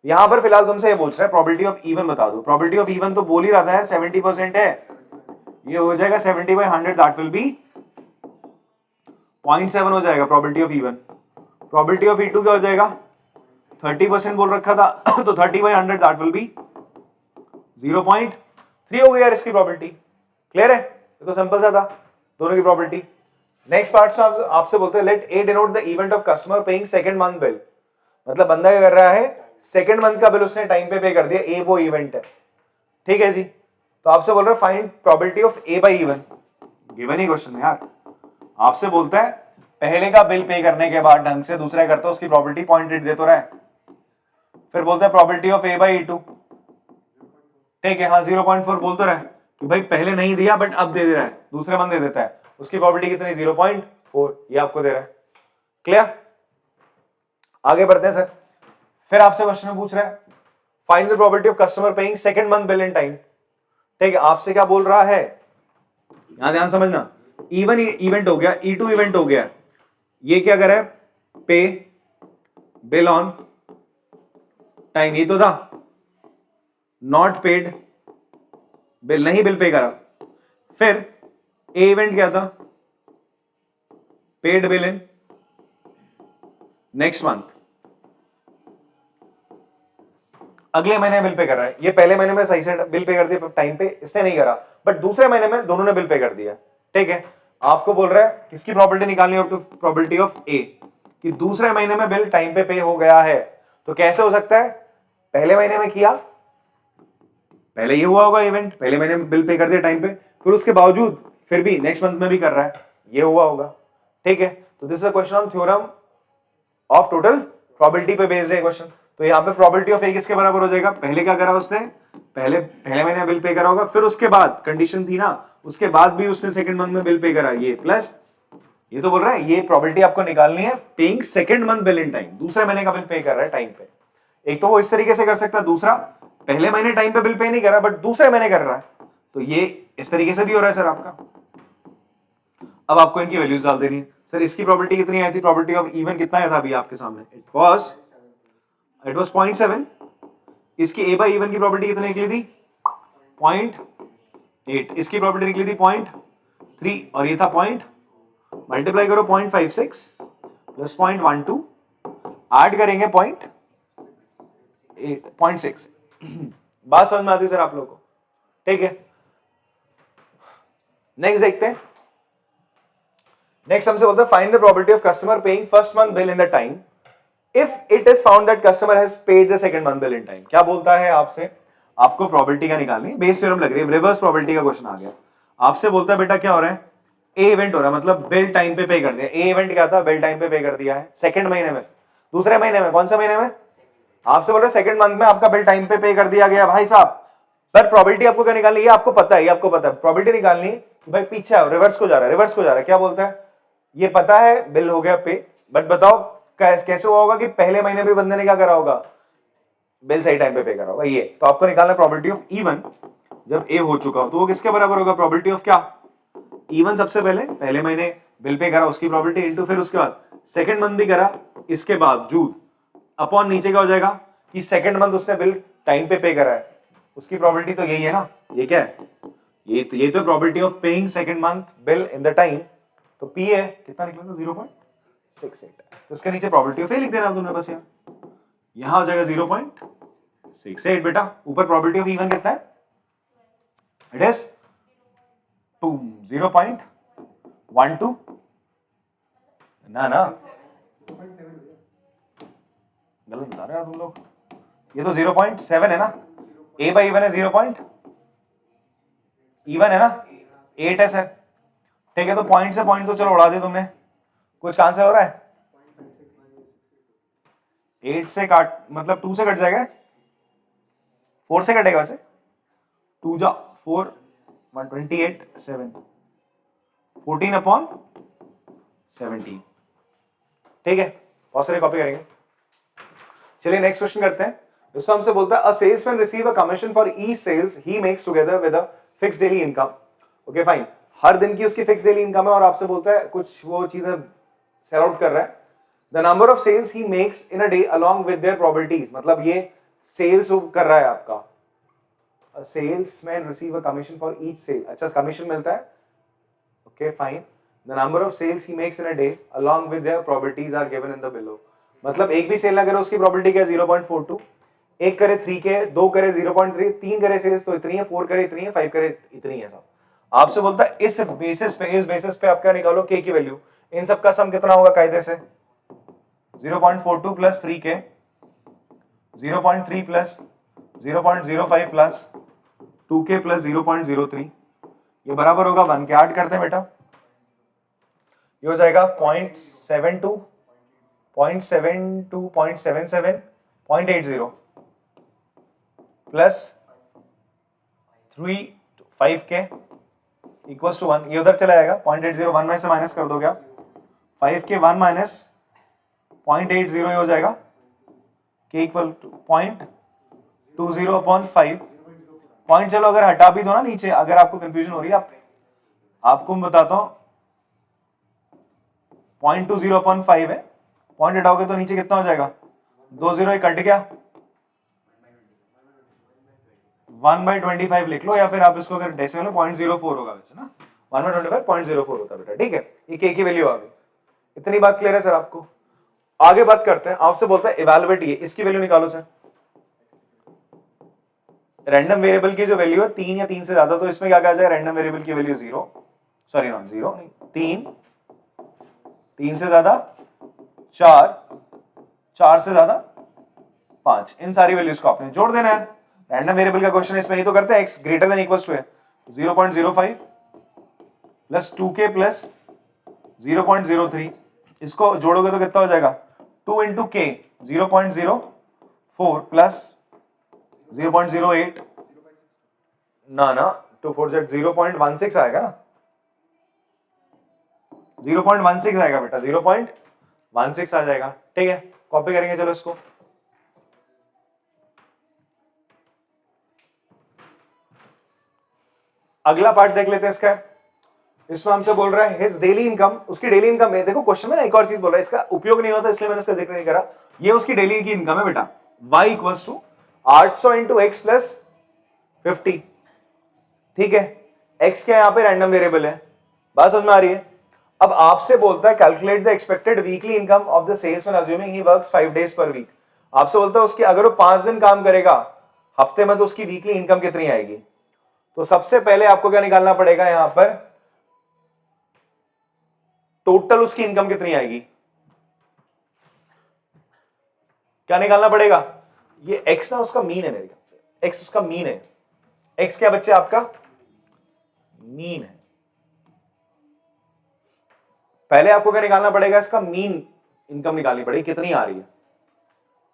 यहां पर फिलहाल तुमसे ये पूछ रहा है प्रोबेबिलिटी ऑफ इवन बता दो। प्रोबेबिलिटी ऑफ इवन तो बोल ही रहा था यार 70% है, ये हो जाएगा 70/100, दैट विल बी 0.7 हो जाएगा probability of even. Probability of E2 क्या हो जाएगा? 30% बोल रखा था तो 30/100 दैट विल बी 0.3 हो गई यार इसकी प्रोबेबिलिटी। क्लियर है? ये तो सिंपल सा था दोनों की प्रोबेबिलिटी। नेक्स्ट पार्ट आपसे बोलते हैं let A denote the event of customer paying second month bill. मतलब बंदा क्या कर रहा है, सेकंड मंथ का बिल उसने टाइम पे कर दिया, ए वो इवेंट है। ठीक है जी, तो आपसे बोल रहा है find probability of A by even. Given ही क्वेश्चन है यार, आपसे बोलता है पहले का बिल पे करने के बाद ढंग से दूसरा करता है, उसकी प्रोबेबिलिटी 0.8 दे तो रहा है। फिर बोलता है probability of A bye E2। ठीक है, हाँ 0.4 बोल तो रहा है कि भाई पहले नहीं दिया बट अब दे रहा है, दूसरे मंथ दे देता है, उसकी प्रोबेबिलिटी कितनी? 0.4, ये आपको दे रहा है। क्लियर? आगे बढ़ते हैं सर। फिर आपसे क्वेश्चन पूछ रहा है find the probability of customer paying second month bill in time. ठीक है, आपसे क्या बोल रहा है, यहां ध्यान समझना। E1 इवेंट हो गया, E2 इवेंट हो गया, ये क्या करे? पे बिल ऑन टाइम, ये तो था नॉट पेड बिल, नहीं बिल पे करा। फिर ए इवेंट क्या था? Paid bill in next month, अगले महीने बिल पे कर रहा है। ये पहले महीने में सही से बिल पे कर दिया टाइम पे, इससे नहीं करा, बट दूसरे महीने में दोनों ने बिल पे कर दिया। ठीक है, आपको बोल रहा है किसकी प्रोबेबिलिटी निकालनी है? प्रोबेबिलिटी ऑफ ए कि दूसरे महीने में बिल टाइम पे हो गया है। तो कैसे हो सकता है? पहले महीने में किया, पहले ये हुआ होगा इवेंट, पहले महीने में बिल पे कर दिया टाइम पे, फिर उसके बावजूद फिर भी नेक्स्ट मंथ में भी कर रहा है, ये हुआ होगा। ठीक है, तो this is a question on theorem of total probability पे बेस्ड है क्वेश्चन। तो यहाँ पे प्रोबेबिलिटी ऑफ ए किसके बराबर हो जाएगा? पहले क्या करा उसने? पहले महीने बिल पे करा होगा, फिर उसके बाद कंडीशन थी ना, उसके बाद भी उसने सेकंड मंथ में बिल पे करा, ये प्लस ये तो बोल रहा है ये प्रोबेबिलिटी आपको निकालनी है paying second month bill in time, दूसरे महीने का बिल पे कर रहा है टाइम पे। एक तो वो इस तरीके से कर सकता है, दूसरा पहले महीने टाइम पे बिल पे नहीं कर रहा बट दूसरे महीने कर रहा है, तो ये इस तरीके से भी हो रहा है सर आपका। अब आपको इनकी वैल्यूज डाल देनी है। सर इसकी प्रोबेबिलिटी कितनी आई थी? प्रोबेबिलिटी ऑफ इवन कितना आया था अभी आपके सामने? It was 0.7। इसकी ए बाय इवन की प्रोबेबिलिटी कितनी निकली थी? 0.8। इसकी प्रोबेबिलिटी निकली थी 0.3 और ये था पॉइंट, मल्टीप्लाई करो 0.56 प्लस 0.12, ऐड करेंगे 0.6। बात समझ में आती है सर आप लोगों को? ठीक है, नेक्स्ट देखते हैं। नेक्स्ट हमसे बोलते हैं find the probability of customer paying first month bill in the time if it is found that customer has paid the second month bill in time. क्या बोलता है आपसे? आपको प्रोबेबिलिटी का निकालनी है, बेस थ्योरम लग रही है, रिवर्स प्रोबेबिलिटी का क्वेश्चन आ गया। आपसे बोलता है बेटा क्या हो रहा है? ए इवेंट हो रहा है, मतलब बिल टाइम पे कर दिया। ए इवेंट क्या था? बिल टाइम पे कर दिया है सेकंड महीने में, दूसरे महीने में, कौन सा महीने में? आपसे बोल रहे सेकंड मंथ में आपका बिल टाइम पे कर दिया गया भाई साहब। पर प्रोबेबिलिटी आपको क्या निकालनी है? आपको पता है, ये आपको पता है प्रोबेबिलिटी निकालनी है कि भाई पीछे आओ, रिवर्स को जा रहा है, रिवर्स को जा रहा है। क्या बोलता है? ये पता है बिल हो गया पे, बट बताओ कैसे हुआ होगा कि पहले महीने भी बंदे ने क्या करा होगा? बिल सही टाइम पे करा होगा। ये तो आपको निकालना है प्रोबेबिलिटी ऑफ इवन जब ए हो चुका हो, तो वो किसके बराबर होगा? प्रोबेबिलिटी ऑफ क्या? इवन सबसे पहले महीने बिल पे करा उसकी प्रोबेबिलिटी इनटू फिर उसके बाद सेकंड मंथ भी करा इसके बावजूद अपॉन नीचे क्या हो जाएगा कि सेकंड मंथ उसने बिल टाइम पे करा है, उसकी प्रोबेबिलिटी तो यही है ना। ये क्या है? ये तो probability of paying second month bill in the time, तो पी है कितना निकला था? 0.68। तो उसके नीचे प्रोबेबिलिटी ऑफ ए लिख देना तुमने बस। यहां हो जाएगा 0.68। 6 से 8 बेटा। ऊपर प्रोबेबिलिटी ऑफ इवन कितना है? इट इज 0.12 ना ना गलत बता रहे हो तुम लोग। ये तो 0.7 है ना। ए बाई इवन है 0. इवन है ना 8 है सर। ठीक है, तो पॉइंट से पॉइंट तो चलो उड़ा दे तुमने। कुछ आंसर हो रहा है? 8 से काट मतलब 2 से कट जाएगा, 4 से कटेगा वैसे। 2 जा 4 128 7 14/17। ठीक है, बहुत सारे कॉपी करेंगे। चलिए नेक्स्ट क्वेश्चन करते हैं। इसमें हमसे बोलता है a salesman receive a commission for each sales he makes together with a fixed daily income. Okay fine, हर दिन की उसकी फिक्स डेली इनकम है और आपसे बोलता है कुछ वो चीजें सेल आउट कर रहा है। The number of sales he makes in a day along with their probabilities, मतलब ये सेल्स कर रहा है आपका। A salesman receive a commission for each sale. अच्छा, कमीशन मिलता है। Okay, fine. The number of sales he makes in a day along with their probabilities are given in the below. मतलब एक भी सेल ना करे उसकी प्रोबेबिलिटी क्या है? 0.42। एक करे 3K, दो करे 0.3, तीन करे सेल्स तो इतनी है, 4 करे इतनी है, 5 करे इतनी है। सब आपसे बोलता है इस बेसिस पे आप क्या निकालो K की वैल्यू। इन सब का सम कितना होगा कायदे से? 0.42 plus 3K, 0.3 plus 0.05 plus 2K plus 0.03, ये बराबर होगा 1 के। 8 करते हैं बेटा, ये हो जाएगा 0.72, 0.72, 0.77, 0.80 प्लस 5K इक्वल्स टू 1। ये उधर चला जाएगा 0.80, 1 में से माइनस कर दोगे आप। 5K 1 माइनस 0.80 ये हो जाएगा K इक्वल टू 0.20/5। पॉइंट चलो अगर हटा भी दो ना नीचे, अगर आपको कंफ्यूजन हो रही है आपको मैं बताता हूं 0.20/5 है। पॉइंट हटाओगे तो नीचे कितना हो जाएगा? 2 0 कट गया, 1/25 लिख लो, या फिर आप इसको अगर डेसिमल में 0.04 होगा वैसे ना, 1/25 0.04 होता बेटा। ठीक है, ये K की वैल्यू आ गई। इतनी बात क्लियर है सर आपको? आगे बात करते हैं। आपसे बोलता है इवैल्यूएट, ये इसकी वैल्यू निकालो सर। रैंडम वेरिएबल की जो वैल्यू है 3 या 3 से ज्यादा, तो इसमें क्या कहा जाए? रैंडम वेरिएबल की वैल्यू 0, सॉरी नॉट 0 नहीं, 3 से ज्यादा 4, 4 से ज्यादा 5, इन सारी वैल्यूज को आपने जोड़ देना है। रैंडम वेरिएबल का क्वेश्चन इसमें ही तो करते हैं। x greater than equals to है 0.05 प्लस 2K प्लस 0.03, इसको जोड़ोगे तो कितना हो जाएगा? 2 इंटू K 0.04 प्लस 0.08 ना 2 4 Z 0.16 आएगा ना, 0.16 आएगा बेटा, 0.16 आ जाएगा। ठीक है, कॉपी करेंगे चलो इसको। अगला पार्ट देख लेते हैं इसका। इसमें हमसे बोल रहा है हिज डेली इनकम, उसकी डेली इनकम है। देखो क्वेश्चन में ना एक और चीज बोल रहा है, इसका उपयोग नहीं होता इसलिए मैंने इसका जिक्र नहीं करा। ये उसकी डेली की इनकम है बेटा, y equals to 800 into x plus 50। ठीक है, x क्या यहाँ पे रैंडम वेरिएबल है, बात समझ में आ रही है? अब आपसे बोलता है calculate the expected weekly income of the salesman assuming he works 5 days per week। आपसे बोलता है उसकी अगर वो 5 दिन काम करेगा हफ्ते में तो उसकी वीकली इनकम कितनी आएगी। तो सबसे पहले आपको क्या निकालना पड़ेगा? यहां पर टोटल उसकी इनकम कितनी आएगी, क्या निकालना पड़ेगा? ये x ना उसका मीन है मेरे ख्याल से, x उसका मीन है। x क्या बच्चे आपका मीन है। पहले आपको क्या निकालना पड़ेगा? इसका मीन इनकम निकालनी पड़ेगी, कितनी आ रही है।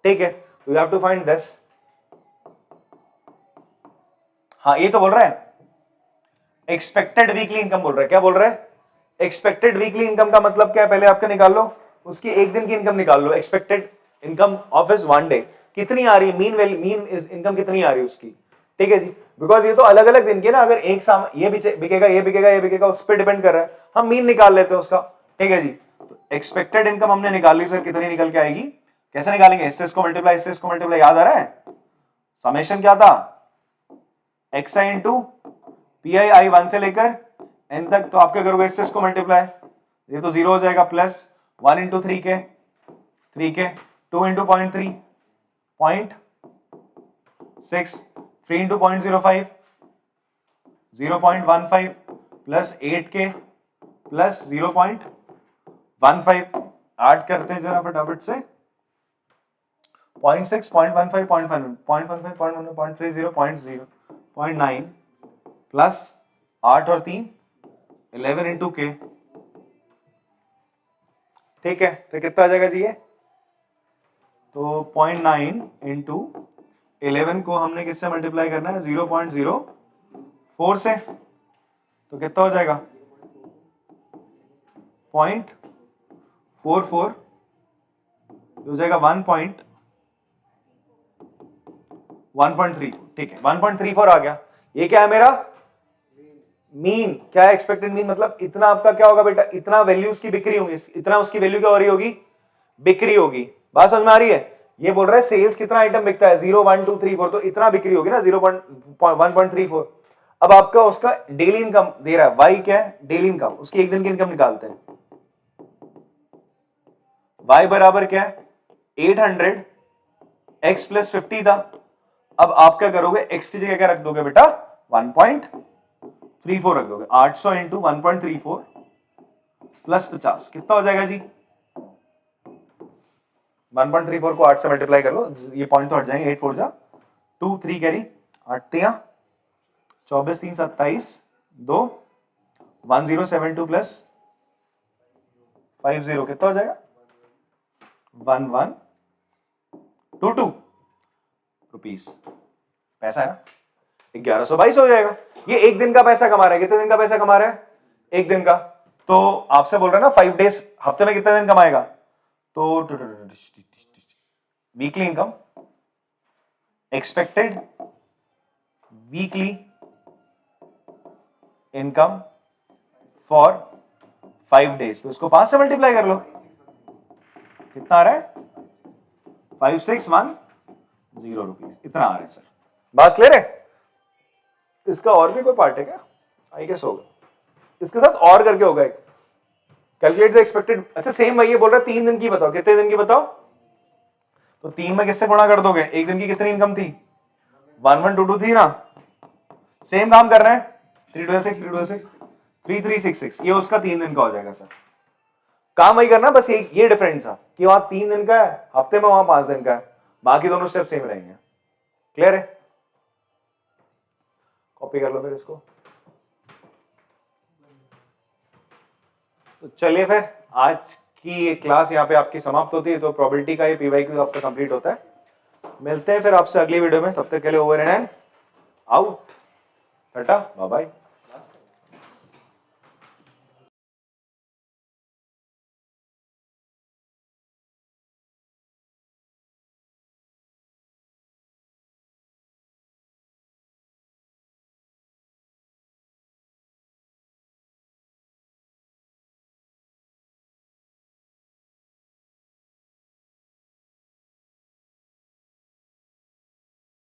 ठीक है, तो you have to find this. हाँ, ये तो बोल रहा है एक्सपेक्टेड वीकली इनकम बोल रहा है। क्या बोल रहा है? एक्सपेक्टेड वीकली इनकम का मतलब क्या है? पहले आपका निकाल लो, उसकी एक दिन की इनकम निकाल लो। Expected income of his 1 day कितनी आ रही है, मीन इनकम कितनी आ रही है उसकी। ठीक है जी, बिकॉज ये तो अलग अलग दिन की ना, अगर एक ये बिकेगा ये बिकेगा ये बिकेगा, उस पर डिपेंड कर रहा है, हम मीन निकाल लेते हैं उसका। ठीक है जी, तो एक्सपेक्टेड इनकम हमने निकाल ली सर, कितनी निकल के आएगी? कैसे निकालेंगे? इससे इसको मल्टीप्लाई, इससे इसको मल्टीप्लाई, याद आ रहा है? समेशन क्या था? X I into P I 1 से लेकर n तक, तो आपके करोगे इससे इसको मल्टीप्लाई, ये तो 0 हो जाएगा, plus 1 into 3K 2 into 0.3 6 3 into 0.05 0.15 plus 8k plus 0.15 add करते हैं जरा फटाफट से 0.6 0.15 0.15 0.30 0.9 प्लस 8 और 3 11 इंटू के। ठीक है, तो कितना आ जाएगा जी ये? तो 0.9 इंटू 11 को हमने किससे मल्टीप्लाई करना है? 0.04 से, तो कितना हो जाएगा? 0.44 हो जाएगा 1.3। ठीक है, 1.34 आ गया। ये क्या है मेरा मीन? क्या है एक्सपेक्टेड मीन? मतलब इतना आपका क्या होगा बेटा? इतना वैल्यू उसकी बिक्री होगी, इतना उसकी वैल्यू क्या हो रही होगी? बिक्री होगी। बात समझ में आ रही है? ये बोल रहा है सेल्स कितना आइटम बिकता है? 0 1 2 3 4, तो इतना बिक्री होगी ना 1.34। अब आपका उसका डेली इनकम दे रहा है, वाई क्या है? डेली इनकम, उसकी एक दिन की इनकम निकालते हैं। वाई बराबर क्या है? 800 एक्स प्लस 50 था। अब आप क्या करोगे? एक्स की जगह क्या रख दोगे बेटा? 1.34 रख दोगे। 800 इंटू 1.34 प्लस 50 कितना हो जाएगा जी? 1.34 को 8 से मल्टीप्लाई कर लो, ये पॉइंट तो हट जाएंगे। 8 4 जा 2 3 कैरी 8 24 3 27 2 1072 प्लस 50 कितना हो जाएगा? 1122 रुपीस। पैसा है ना? 1122 हो जाएगा। ये एक दिन का पैसा कमा रहा है। कितने दिन का पैसा कमा रहा है? एक दिन का। तो आपसे बोल रहा है ना 5 डेज, हफ्ते में कितने दिन कमाएगा? तो weekly income, expected weekly income for 5 days, तो इसको 5 से मल्टीप्लाई कर लो। कितना आ रहा है? 5610 रुपीज, इतना आ रहा है सर। बात क्लियर है? इसका और भी कोई पार्ट है क्या? आई गेस होगा, इसके साथ और करके होगा एक कैलकुलेट द एक्सपेक्टेड। अच्छा सेम भाई ये बोल रहा है 3 दिन की बताओ। कितने दिन की बताओ? तो 3 में किससे गुणा कर दोगे? एक दिन की कितनी इनकम थी? 1122 थी ना। सेम काम कर रहे हैं, 3206 3206 3366, ये उसका 3 दिन का हो जाएगा सर। काम वही करना, बस ये डिफरेंस है कि वहां 3 दिन का है, हफ्ते में वहां 5 दिन का है, बाकी दोनों स्टेप सेम रहेंगे। क्लियर है? कॉपी कर लो फिर इसको। तो चलिए फिर आज की ये क्लास यहाँ पे आपकी समाप्त होती है। तो प्रोबेबिलिटी का ये पीवाईक्यू आपका कंप्लीट होता है। मिलते हैं फिर आपसे अगली वीडियो में, तब तक के लिए over and out. Tata bye bye.